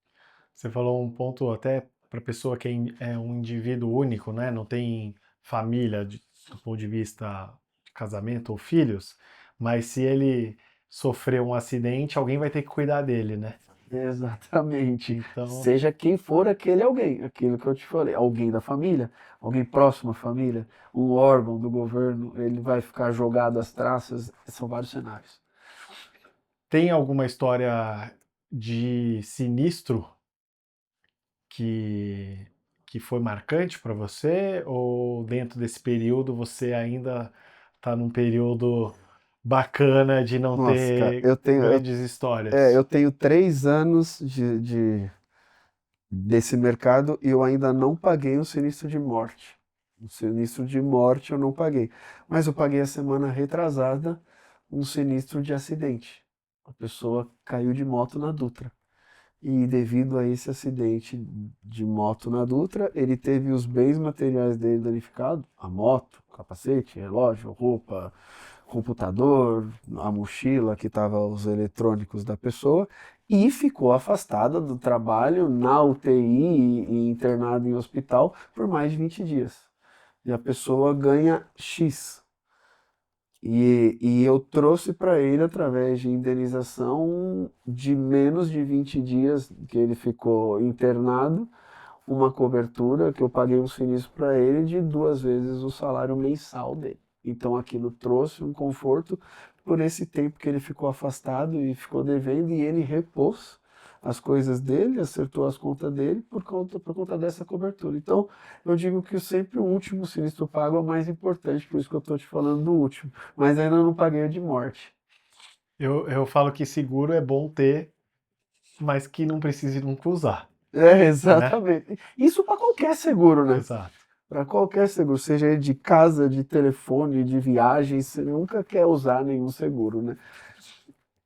Você falou um ponto até para pessoa que é um indivíduo único, né? Não tem família do ponto de vista de casamento ou filhos, mas se ele sofrer um acidente, alguém vai ter que cuidar dele, né? Exatamente. Então, Seja quem for aquele alguém, aquilo que eu te falei, alguém da família, alguém próximo à família, um órgão do governo, ele vai ficar jogado às traças, são vários cenários. tem alguma história de sinistro que, que foi marcante para você? Ou dentro desse período você ainda está num período bacana de não Nossa, cara, ter grandes eu histórias? tenho 3 anos desse mercado e eu ainda não paguei um sinistro de morte. Um sinistro de morte eu não paguei. Mas eu paguei a semana retrasada um sinistro de acidente. A pessoa caiu de moto na Dutra. E devido a esse acidente de moto na Dutra, ele teve os bens materiais dele danificados, a moto, capacete, relógio, roupa, computador, a mochila que estava os eletrônicos da pessoa, e ficou afastada do trabalho na UTI e internado em hospital por mais de 20 dias. E a pessoa ganha X. E eu trouxe para ele, através de indenização de menos de 20 dias que ele ficou internado, uma cobertura que eu paguei um sinistro para ele de 2 vezes o salário mensal dele. Então aquilo trouxe um conforto por esse tempo que ele ficou afastado e ficou devendo, e ele repôs as coisas dele, acertou as contas dele por conta dessa cobertura. Então, eu digo que sempre o último sinistro pago é o mais importante, por isso que eu estou te falando do último. Mas ainda não paguei o de morte. Eu falo que seguro é bom ter, mas que não precise nunca usar, É, né? exatamente. Isso para qualquer seguro, né? Exato. Para qualquer seguro, seja ele de casa, de telefone, de viagem, você nunca quer usar nenhum seguro, né?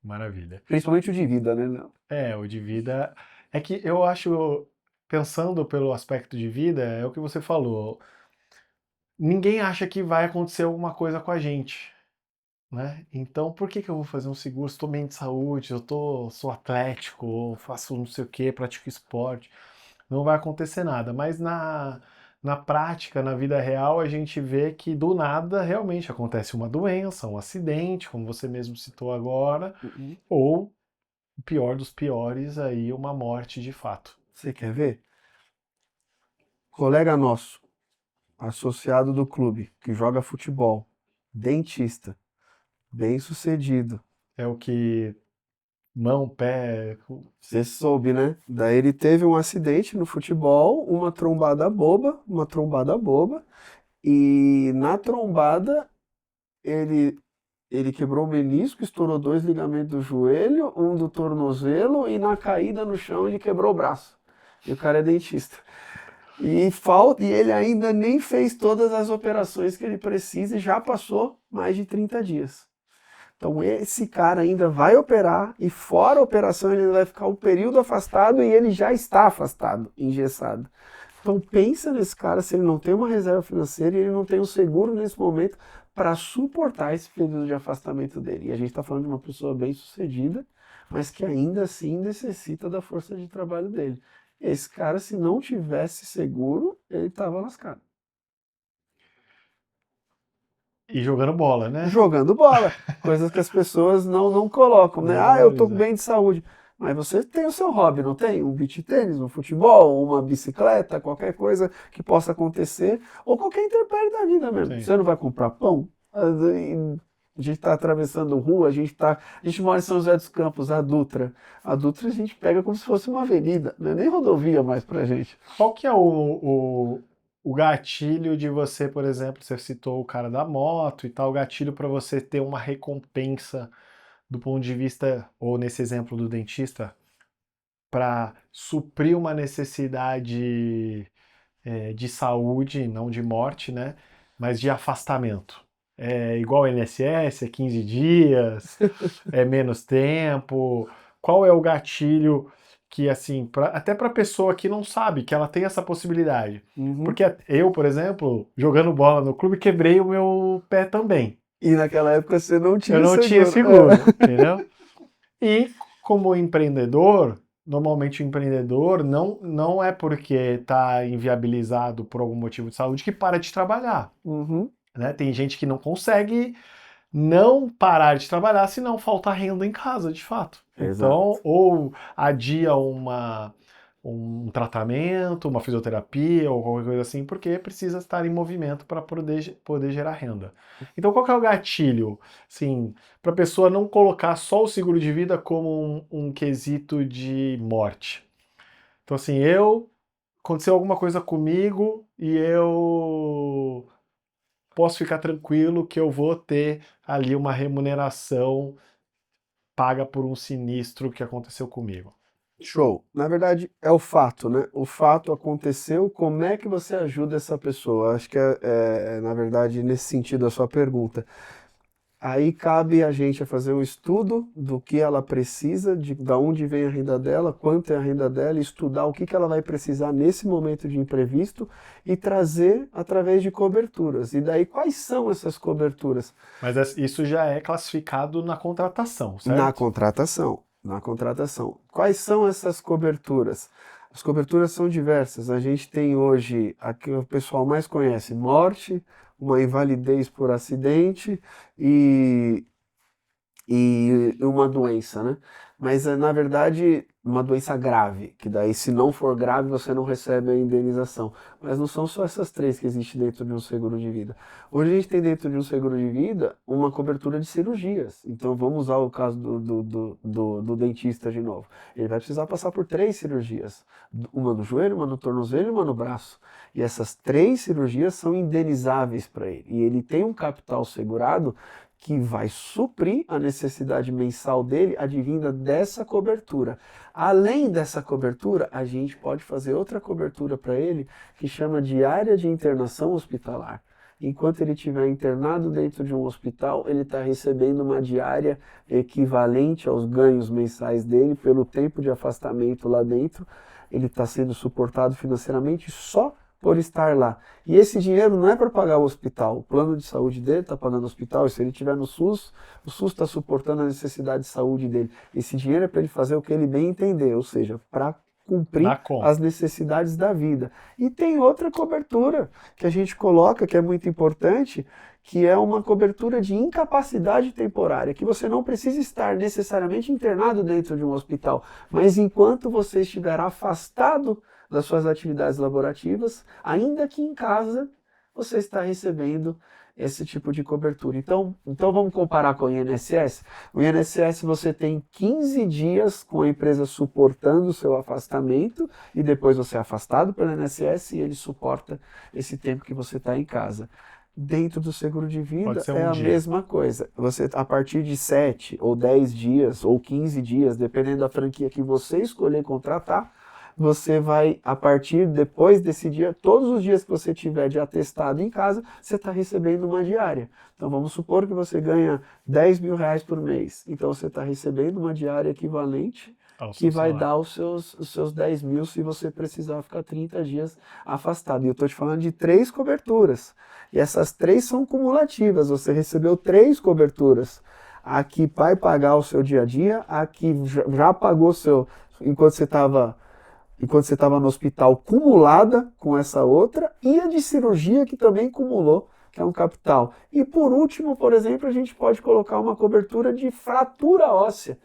Maravilha. Principalmente o de vida, né, Léo? É, o de vida. É que eu acho, pensando pelo aspecto de vida, é o que você falou. Ninguém acha que vai acontecer alguma coisa com a gente, né? Então, por que que eu vou fazer um seguro? Estou bem de saúde, sou atlético, ou faço não sei o quê, pratico esporte. Não vai acontecer nada. Mas na prática, na vida real, a gente vê que do nada realmente acontece uma doença, um acidente, como você mesmo citou agora, Uhum. ou o pior dos piores, aí uma morte de fato. Você quer ver? Colega nosso, associado do clube, que joga futebol, dentista, bem-sucedido. É o que mão, pé. Você soube, né? Daí ele teve um acidente no futebol, uma trombada boba, e na trombada ele ele quebrou o menisco, estourou 2 ligamentos do joelho, um do tornozelo, e na caída no chão ele quebrou o braço. E o cara é dentista. E ele ainda nem fez todas as operações que ele precisa e já passou mais de 30 dias. Então esse cara ainda vai operar e fora a operação ele vai ficar um período afastado e ele já está afastado, engessado. Então pensa nesse cara se ele não tem uma reserva financeira e ele não tem um seguro nesse momento para suportar esse período de afastamento dele. E a gente está falando de uma pessoa bem sucedida, mas que ainda assim necessita da força de trabalho dele. Esse cara, se não tivesse seguro, ele estava lascado. E jogando bola, né? Jogando bola, coisas que as pessoas não colocam, né? Não Ah, eu tô valoriza. bem de saúde. Mas você tem o seu hobby, não tem? Um beach tênis, um futebol, uma bicicleta, qualquer coisa que possa acontecer, ou qualquer intempérie da vida mesmo. Sim. Você não vai comprar pão? A gente está atravessando rua, a gente mora em São José dos Campos, a Dutra. A Dutra a gente pega como se fosse uma avenida, não é nem rodovia mais pra gente. Qual que é o gatilho de você, por exemplo, você citou o cara da moto e tal, o gatilho para você ter uma recompensa do ponto de vista, ou nesse exemplo do dentista, para suprir uma necessidade de saúde, não de morte, né? Mas de afastamento. É igual ao INSS, é 15 dias, é menos tempo. Qual é o gatilho que, assim, até para pessoa que não sabe que ela tem essa possibilidade? Uhum. Porque eu, por exemplo, jogando bola no clube, quebrei o meu pé também. E naquela época você não Eu tinha não tinha seguro. seguro, entendeu? E como empreendedor, normalmente o empreendedor não é porque está inviabilizado por algum motivo de saúde que para de trabalhar, Uhum. né? Tem gente que não consegue não parar de trabalhar se não falta renda em casa, de fato. Então, Exato. ou adia um tratamento, uma fisioterapia ou qualquer coisa assim, porque precisa estar em movimento para poder gerar renda. Então, qual que é o gatilho? Assim, para a pessoa não colocar só o seguro de vida como um quesito de morte. Então, assim, aconteceu alguma coisa comigo e eu posso ficar tranquilo que eu vou ter ali uma remuneração paga por um sinistro que aconteceu comigo. Show. Na verdade, é o fato, né? O fato aconteceu, como é que você ajuda essa pessoa? Acho que na verdade, nesse sentido a sua pergunta. Aí cabe a gente a fazer um estudo do que ela precisa, da onde vem a renda dela, quanto é a renda dela, estudar o que ela vai precisar nesse momento de imprevisto e trazer através de coberturas. E daí, quais são essas coberturas? Mas isso já é classificado na contratação, Na certo? contratação. Na contratação. Quais são essas coberturas? As coberturas são diversas. A gente tem hoje, a que o pessoal mais conhece, morte, uma invalidez por acidente e uma doença, né? Mas na verdade uma doença grave, que daí se não for grave você não recebe a indenização. Mas não são só essas três que existem dentro de um seguro de vida. Hoje a gente tem dentro de um seguro de vida uma cobertura de cirurgias. Então vamos usar o caso do dentista de novo. Ele vai precisar passar por 3 cirurgias. Uma no joelho, uma no tornozelo e uma no braço. E essas 3 cirurgias são indenizáveis para ele. E ele tem um capital segurado que vai suprir a necessidade mensal dele advinda dessa cobertura. Além dessa cobertura, a gente pode fazer outra cobertura para ele que chama de área de internação hospitalar. Enquanto ele estiver internado dentro de um hospital, ele está recebendo uma diária equivalente aos ganhos mensais dele pelo tempo de afastamento lá dentro. Ele está sendo suportado financeiramente só por estar lá. E esse dinheiro não é para pagar o hospital. O plano de saúde dele está pagando o hospital. E se ele estiver no SUS, o SUS está suportando a necessidade de saúde dele. Esse dinheiro é para ele fazer o que ele bem entender, ou seja, para cumprir as necessidades da vida. E tem outra cobertura que a gente coloca, que é muito importante, que é uma cobertura de incapacidade temporária, que você não precisa estar necessariamente internado dentro de um hospital, mas enquanto você estiver afastado das suas atividades laborativas, ainda que em casa, você está recebendo esse tipo de cobertura. Então vamos comparar com o INSS. O INSS você tem 15 dias com a empresa suportando o seu afastamento e depois você é afastado pelo INSS e ele suporta esse tempo que você está em casa. Dentro do seguro de vida é a mesma coisa. Você, a partir de 7 ou 10 dias ou 15 dias, dependendo da franquia que você escolher contratar, você vai, a partir depois desse dia, todos os dias que você tiver de atestado em casa, você está recebendo uma diária. Então vamos supor que você ganha 10 mil reais por mês. Então você está recebendo uma diária equivalente que vai dar os seus 10 mil se você precisar ficar 30 dias afastado. E eu estou te falando de 3 coberturas. E essas 3 são cumulativas. Você recebeu 3 coberturas. A que vai pagar o seu dia a dia, a que já pagou o seu, enquanto você estava no hospital, cumulada com essa outra, e a de cirurgia que também cumulou, que é um capital. E por último, por exemplo, a gente pode colocar uma cobertura de fratura óssea.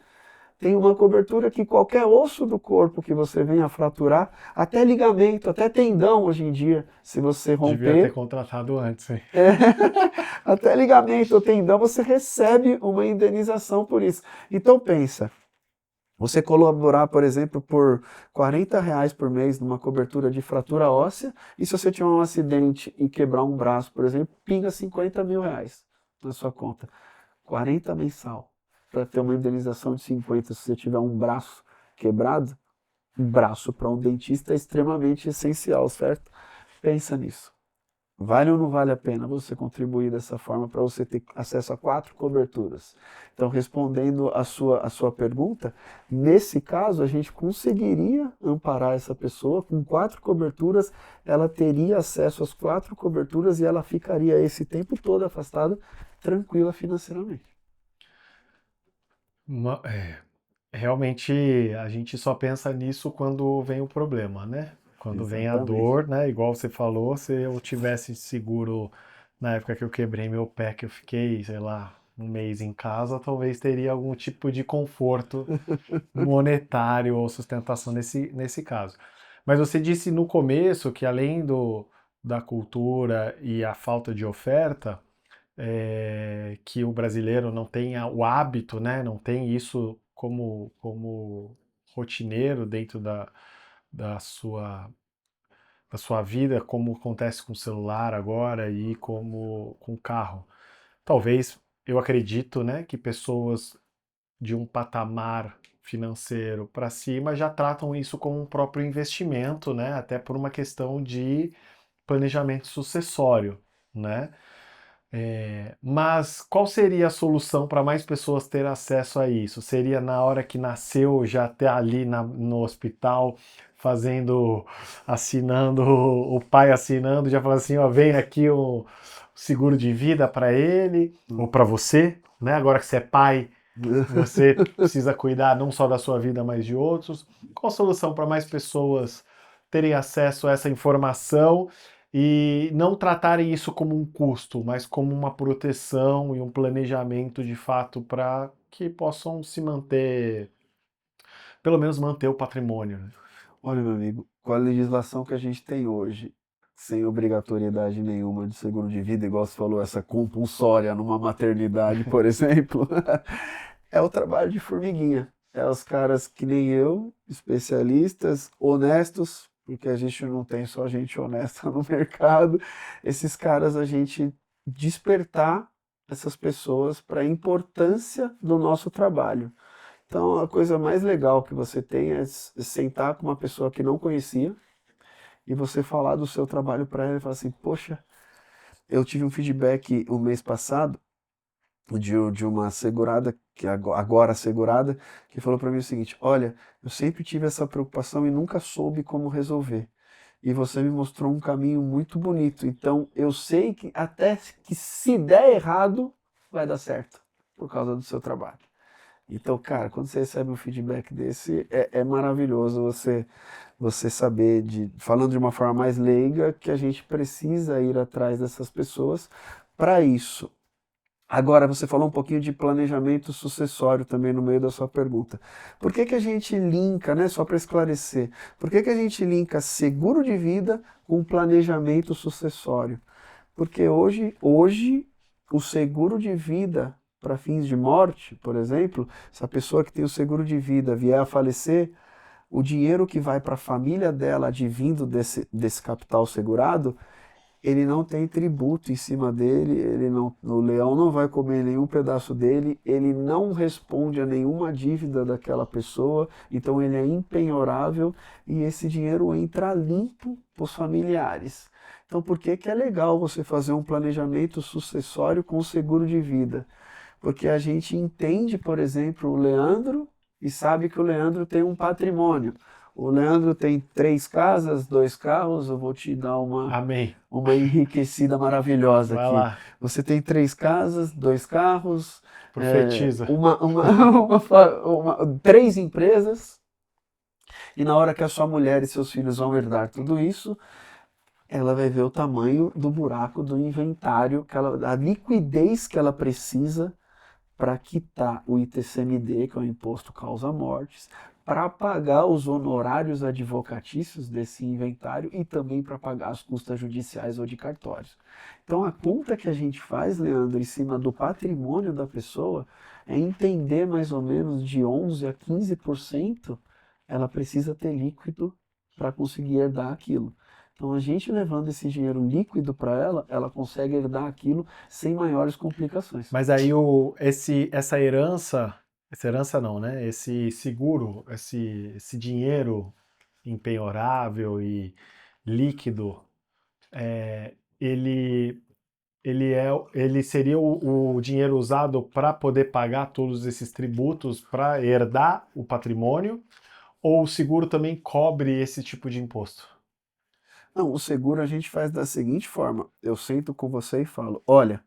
Tem uma cobertura que qualquer osso do corpo que você venha a fraturar, até ligamento, até tendão hoje em dia, se você romper... Devia ter contratado antes, hein? Até ligamento ou tendão, você recebe uma indenização por isso. Então pensa, você colaborar, por exemplo, por R$ 40 por mês numa cobertura de fratura óssea, e se você tiver um acidente e quebrar um braço, por exemplo, pinga 50 mil reais na sua conta. 40 mensal, para ter uma indenização de 50 se você tiver um braço quebrado. Um braço para um dentista é extremamente essencial, certo? Pensa nisso. Vale ou não vale a pena você contribuir dessa forma para você ter acesso a 4 coberturas? Então, respondendo a sua pergunta, nesse caso a gente conseguiria amparar essa pessoa com 4 coberturas, ela teria acesso às 4 coberturas e ela ficaria esse tempo todo afastada, tranquila financeiramente. Realmente a gente só pensa nisso quando vem o problema, né? Quando vem a dor, né? Igual você falou, se eu tivesse seguro na época que eu quebrei meu pé, que eu fiquei, sei lá, um mês em casa, talvez teria algum tipo de conforto monetário ou sustentação nesse caso. Mas você disse no começo que além da cultura e a falta de oferta, que o brasileiro não tem o hábito, né? Não tem isso como rotineiro dentro da sua da sua vida, como acontece com o celular agora e como com o carro. Talvez, eu acredito, né, que pessoas de um patamar financeiro para cima já tratam isso como um próprio investimento, né, até por uma questão de planejamento sucessório, né? Mas qual seria a solução para mais pessoas ter acesso a isso? Seria na hora que nasceu já ter ali no hospital fazendo, assinando, o pai assinando, já falando assim, ó, vem aqui o seguro de vida para ele ou para você, né? Agora que você é pai, você precisa cuidar não só da sua vida, mas de outros. Qual a solução para mais pessoas terem acesso a essa informação e não tratarem isso como um custo, mas como uma proteção e um planejamento de fato para que possam se manter pelo menos manter o patrimônio, né? Olha, meu amigo, com a legislação que a gente tem hoje, sem obrigatoriedade nenhuma de seguro de vida, igual você falou, essa compulsória numa maternidade, por exemplo, é o trabalho de formiguinha. É os caras que nem eu, especialistas, honestos, porque a gente não tem só gente honesta no mercado, esses caras a gente despertar essas pessoas para a importância do nosso trabalho. Então, a coisa mais legal que você tem é sentar com uma pessoa que não conhecia e você falar do seu trabalho para ela e falar assim: poxa, eu tive um feedback o mês passado de uma segurada, que agora segurada, que falou para mim o seguinte: olha, eu sempre tive essa preocupação e nunca soube como resolver. E você me mostrou um caminho muito bonito. Então, eu sei que até que se der errado, vai dar certo por causa do seu trabalho. Então, cara, quando você recebe um feedback desse, é maravilhoso você saber, falando de uma forma mais leiga, que a gente precisa ir atrás dessas pessoas para isso. Agora, você falou um pouquinho de planejamento sucessório também no meio da sua pergunta. Por que que a gente linka, né, só para esclarecer, por que que a gente linka seguro de vida com planejamento sucessório? Porque hoje o seguro de vida para fins de morte, por exemplo, se a pessoa que tem o seguro de vida vier a falecer, o dinheiro que vai para a família dela advindo desse capital segurado, ele não tem tributo em cima dele, o leão não vai comer nenhum pedaço dele, ele não responde a nenhuma dívida daquela pessoa, então ele é impenhorável e esse dinheiro entra limpo para os familiares. Então, por que que é legal você fazer um planejamento sucessório com seguro de vida? Porque a gente entende, por exemplo, o Leandro e sabe que o Leandro tem um patrimônio. O Leandro tem 3 casas, 2 carros, eu vou te dar Amém. uma enriquecida maravilhosa Vai aqui. lá, Você tem 3 casas, 2 carros, profetiza. 3 empresas, e na hora que a sua mulher e seus filhos vão herdar tudo isso, ela vai ver o tamanho do buraco do inventário, a liquidez que ela precisa para quitar o ITCMD, que é o Imposto Causa Mortes, para pagar os honorários advocatícios desse inventário e também para pagar as custas judiciais ou de cartórios. Então a conta que a gente faz, Leandro, em cima do patrimônio da pessoa é entender mais ou menos de 11 a 15% ela precisa ter líquido para conseguir herdar aquilo. Então, a gente levando esse dinheiro líquido para ela, ela consegue herdar aquilo sem maiores complicações. Mas aí essa herança não, né? Esse seguro, esse dinheiro impenhorável e líquido, é, ele, ele seria o dinheiro usado para poder pagar todos esses tributos para herdar o patrimônio, ou o seguro também cobre esse tipo de imposto? Não, o seguro a gente faz da seguinte forma: eu sento com você e falo, olha,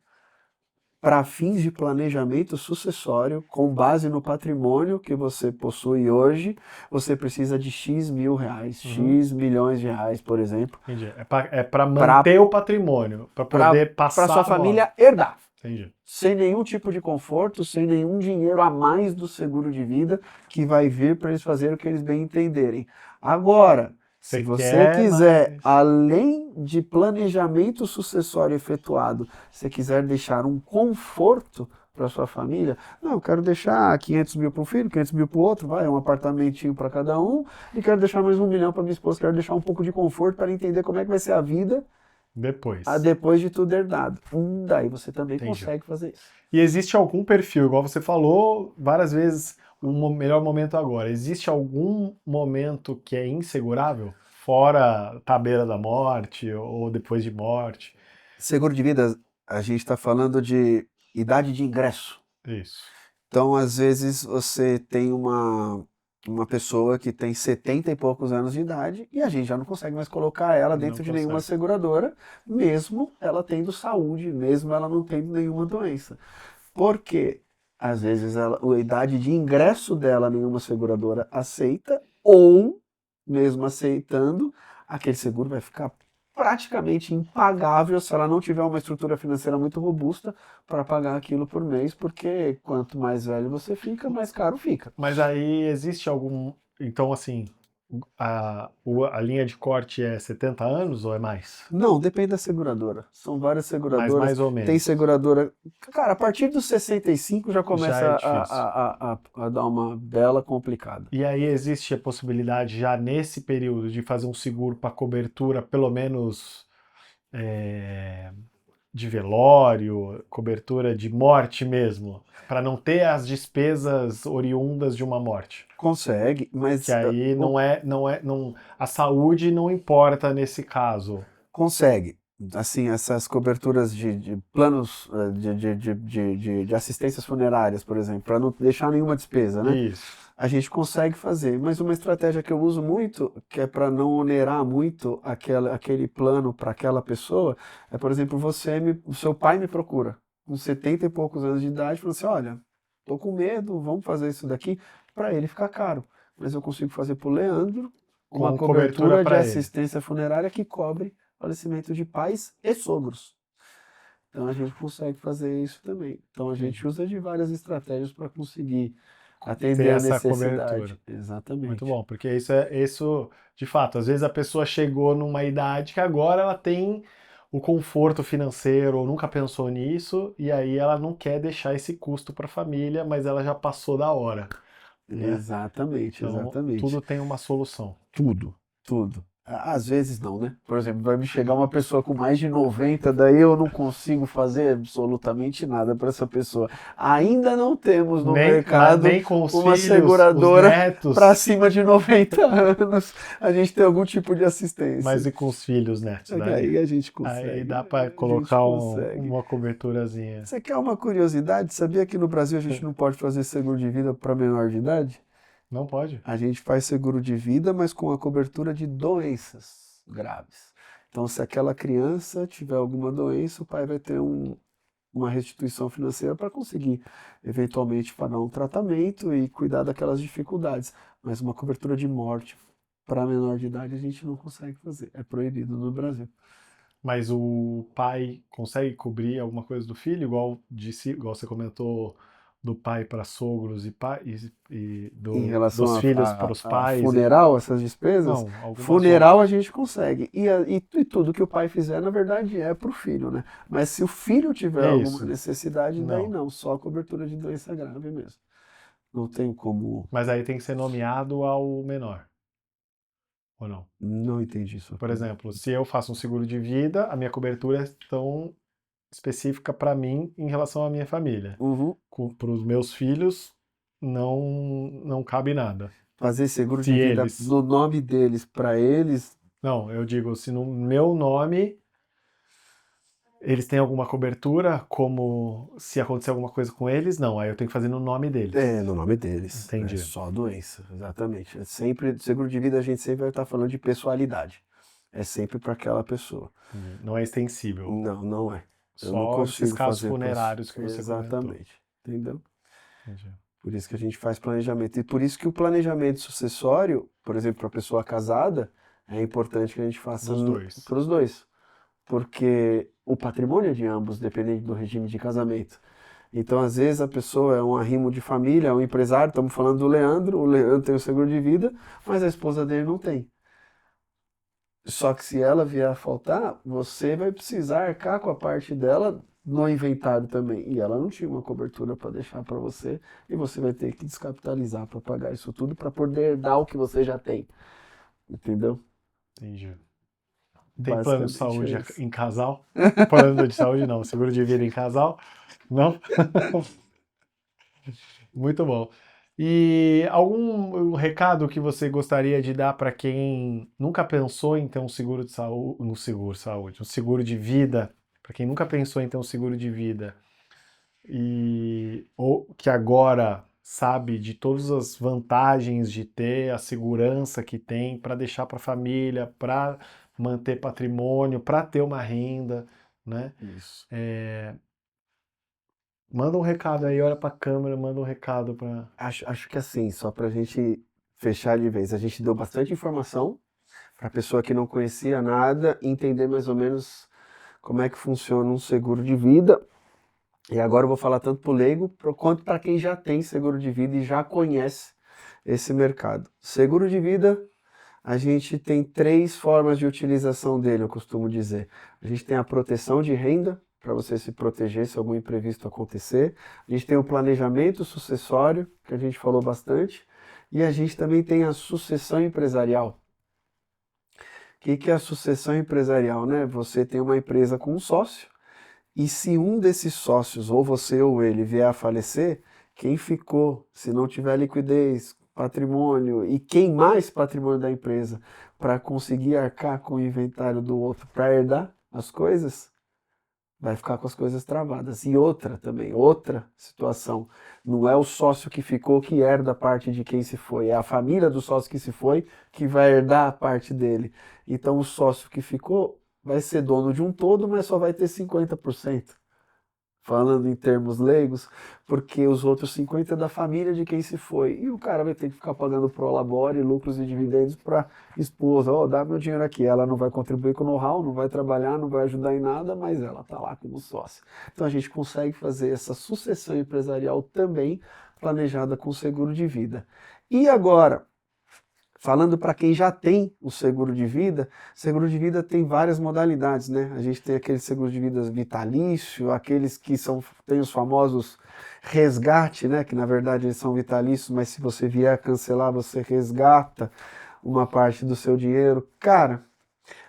para fins de planejamento sucessório, com base no patrimônio que você possui hoje, você precisa de X mil reais, X milhões de reais, por exemplo. Entendi. É para manter o patrimônio, para poder passar para sua família herdar. Entendi. Sem nenhum tipo de conforto, sem nenhum dinheiro a mais do seguro de vida que vai vir para eles fazerem o que eles bem entenderem. Agora, se você quiser, além de planejamento sucessório efetuado, se quiser deixar um conforto para sua família, não, eu quero deixar 500 mil para um filho, 500 mil para o outro, vai, um apartamentinho para cada um, e quero deixar mais 1 milhão para minha esposa, quero deixar um pouco de conforto para entender como é que vai ser a vida depois de tudo herdado. Daí você também consegue fazer isso. E existe algum perfil, igual você falou várias vezes, um melhor momento agora. Existe algum momento que é insegurável? Fora tá à beira da morte ou depois de morte? Seguro de vida, a gente está falando de idade de ingresso. Isso. Então, às vezes, você tem uma pessoa que tem 70 e poucos anos de idade e a gente já não consegue mais colocar ela dentro de nenhuma seguradora, mesmo ela tendo saúde, mesmo ela não tendo nenhuma doença. Porque, às vezes, a idade de ingresso dela nenhuma seguradora aceita, ou, mesmo aceitando, aquele seguro vai ficar praticamente impagável se ela não tiver uma estrutura financeira muito robusta para pagar aquilo por mês, porque quanto mais velho você fica, mais caro fica. Mas aí existe algum Então, assim, a linha de corte é 70 anos ou é mais? Não, depende da seguradora. São várias Mas seguradoras. mais ou Tem menos. seguradora. Cara, a partir dos 65 já Já começa é difícil. a dar uma bela complicada. E aí existe a possibilidade já nesse período de fazer um seguro para cobertura, pelo menos de velório, cobertura de morte mesmo, para não ter as despesas oriundas de uma morte. Consegue, Que mas aí a saúde não importa nesse caso. consegue. Assim, essas coberturas de planos de assistências funerárias, por exemplo, para não deixar nenhuma despesa, né? Isso. A gente consegue fazer, mas uma estratégia que eu uso muito, que é para não onerar muito aquele plano para aquela pessoa, é, por exemplo, o seu pai me procura, com 70 e poucos anos de idade, falando assim, olha, tô com medo, vamos fazer isso daqui, para ele ficar caro. Mas eu consigo fazer para o Leandro uma Com cobertura cobertura de para ele. assistência funerária que cobre falecimento de pais e sogros. Então a gente consegue fazer isso também. Então a gente usa de várias estratégias para conseguir Ter atender a essa cobertura. necessidade. Muito Exatamente. bom, porque isso, de fato, às vezes a pessoa chegou numa idade que agora ela tem o conforto financeiro ou nunca pensou nisso, e aí ela não quer deixar esse custo para a família, mas ela já passou da hora, né? Exatamente, Então, exatamente. tudo tem uma solução. Tudo, tudo. Às vezes não, né? Por exemplo, vai me chegar uma pessoa com mais de 90, daí eu não consigo fazer absolutamente nada para essa pessoa. Ainda não temos no Mas mercado nem com os uma filhos, os seguradora para netos, cima de 90 anos. A gente tem algum tipo de assistência. mas e com os filhos, netos? Daí, Aí a gente aí consegue. dá para A gente colocar consegue. uma coberturazinha. Você quer uma curiosidade? Sabia que no Brasil a gente não pode fazer seguro de vida para menor de idade? Não pode? A gente faz seguro de vida, mas com a cobertura de doenças graves. Então, se aquela criança tiver alguma doença, o pai vai ter uma restituição financeira para conseguir, eventualmente, pagar um tratamento e cuidar daquelas dificuldades. Mas uma cobertura de morte para menor de idade a gente não consegue fazer. É proibido no Brasil. Mas o pai consegue cobrir alguma coisa do filho, igual você comentou, do pai para sogros e Em relação dos filhos para os a pais? funeral, essas despesas, Não, algumas funeral outras. a gente consegue. E tudo que o pai fizer, na verdade, é para o filho, né? Mas se o filho tiver É alguma isso. necessidade, daí Não. não, só a cobertura de doença grave mesmo. Não tem como. Mas aí tem que ser nomeado ao menor, ou não? Não entendi isso. Por exemplo, se eu faço um seguro de vida, a minha cobertura é tão específica para mim em relação à minha família. Uhum. Para os meus filhos, não cabe nada. Fazer seguro Se de vida eles no nome deles, para eles. Não, eu digo, se no meu nome eles têm alguma cobertura, como se acontecer alguma coisa com eles, não, aí eu tenho que fazer no nome deles. É, no nome deles. É Entendi. só doença, exatamente. É sempre, seguro de vida a gente sempre vai estar falando de pessoalidade. É sempre para aquela pessoa. Não é extensível. Não, não é. Eu não Só esses consigo casos fazer funerários que você comentou. exatamente. Entendeu? Entendi. Por isso que a gente faz planejamento. E por isso que o planejamento sucessório, por exemplo, para a pessoa casada, é importante que a gente faça Dos dois. para os dois. Porque o patrimônio é de ambos, dependendo do regime de casamento. Então, às vezes, a pessoa é um arrimo de família, é um empresário, estamos falando do Leandro, o Leandro tem o seguro de vida, mas a esposa dele não tem. Só que se ela vier a faltar, você vai precisar arcar com a parte dela no inventário também. E ela não tinha uma cobertura para deixar para você, e você vai ter que descapitalizar para pagar isso tudo para poder dar o que você já tem. Entendeu? Entendi. Tem plano de Basicamente saúde é isso. em casal? Plano de saúde não, seguro de vida em casal? Não? Muito bom. E algum recado que você gostaria de dar para quem nunca pensou em ter um seguro de saúde, um seguro de vida, para quem nunca pensou em ter um seguro de vida ou que agora sabe de todas as vantagens de ter, a segurança que tem para deixar para a família, para manter patrimônio, para ter uma renda, né? Isso. Manda um recado aí, olha para a câmera, manda um recado para. Acho que assim, só para a gente fechar de vez, a gente deu bastante informação para a pessoa que não conhecia nada entender mais ou menos como é que funciona um seguro de vida. E agora eu vou falar tanto para o leigo quanto para quem já tem seguro de vida e já conhece esse mercado. Seguro de vida, a gente tem 3 formas de utilização dele, eu costumo dizer. A gente tem a proteção de renda, para você se proteger se algum imprevisto acontecer. A gente tem o planejamento sucessório, que a gente falou bastante. E a gente também tem a sucessão empresarial. O que é a sucessão empresarial, né? Você tem uma empresa com um sócio, e se um desses sócios, ou você ou ele, vier a falecer, quem ficou, se não tiver liquidez, patrimônio, e quem mais patrimônio da empresa para conseguir arcar com o inventário do outro para herdar as coisas, vai ficar com as coisas travadas. E outra também, outra situação, não é o sócio que ficou que herda a parte de quem se foi, é a família do sócio que se foi que vai herdar a parte dele. Então o sócio que ficou vai ser dono de um todo, mas só vai ter 50%. Falando em termos leigos, porque os outros 50% é da família de quem se foi. E o cara vai ter que ficar pagando prolabore, lucros e dividendos para esposa. Ó, dá meu dinheiro aqui. Ela não vai contribuir com o know-how, não vai trabalhar, não vai ajudar em nada, mas ela está lá como sócia. Então a gente consegue fazer essa sucessão empresarial também planejada com seguro de vida. E agora, falando para quem já tem o seguro de vida tem várias modalidades, né? A gente tem aquele seguro de vida vitalício, aqueles que tem os famosos resgate, né? Que na verdade eles são vitalícios, mas se você vier a cancelar, você resgata uma parte do seu dinheiro. Cara,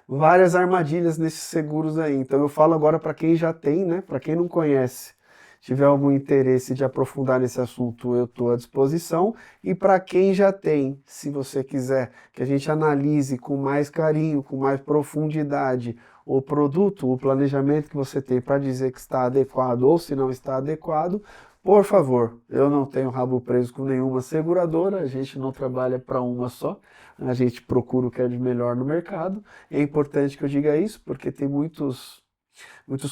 várias armadilhas nesses seguros aí. Então eu falo agora para quem já tem, né? Para quem não conhece, tiver algum interesse de aprofundar nesse assunto, eu estou à disposição. E para quem já tem, se você quiser que a gente analise com mais carinho, com mais profundidade o produto, o planejamento que você tem para dizer que está adequado ou se não está adequado, por favor, eu não tenho rabo preso com nenhuma seguradora, a gente não trabalha para uma só, a gente procura o que é de melhor no mercado. É importante que eu diga isso, porque tem muitos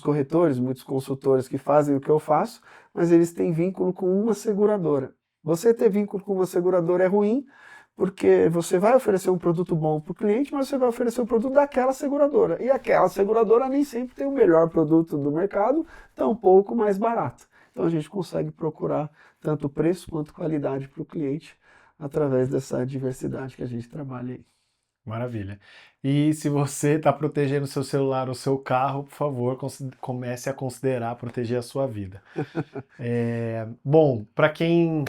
corretores, muitos consultores que fazem o que eu faço, mas eles têm vínculo com uma seguradora. Você ter vínculo com uma seguradora é ruim, porque você vai oferecer um produto bom para o cliente, mas você vai oferecer o produto daquela seguradora. E aquela seguradora nem sempre tem o melhor produto do mercado, tampouco mais barato. Então a gente consegue procurar tanto preço quanto qualidade para o cliente através dessa diversidade que a gente trabalha aí. Maravilha. E se você está protegendo seu celular ou seu carro, por favor, comece a considerar proteger a sua vida. Bom, para quem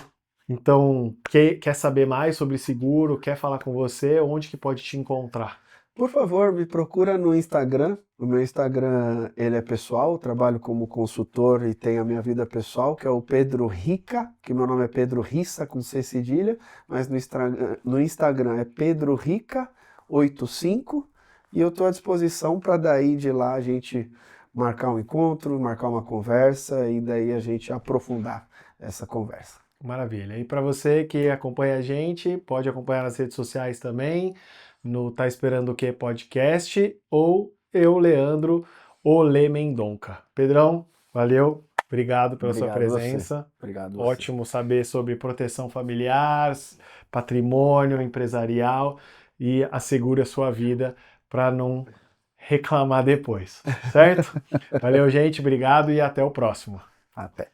então quer saber mais sobre seguro, quer falar com você, onde que pode te encontrar? Por favor, me procura no Instagram. O meu Instagram, ele é pessoal, eu trabalho como consultor e tenho a minha vida pessoal, que é o Pedro Rica, que meu nome é Pedro Rissa, com C cedilha, mas no Instagram é Pedro Rica 85, e eu estou à disposição para daí de lá a gente marcar um encontro, marcar uma conversa e daí a gente aprofundar essa conversa. Maravilha. E para você que acompanha a gente, pode acompanhar nas redes sociais também, no Tá Esperando o Quê podcast, ou eu, Leandro, o Lê Mendonca. Pedrão, valeu, obrigado pela sua presença. Obrigado. Ótimo saber sobre proteção familiar, patrimônio empresarial, e assegure a sua vida para não reclamar depois, certo? Valeu, gente, obrigado e até o próximo. Até.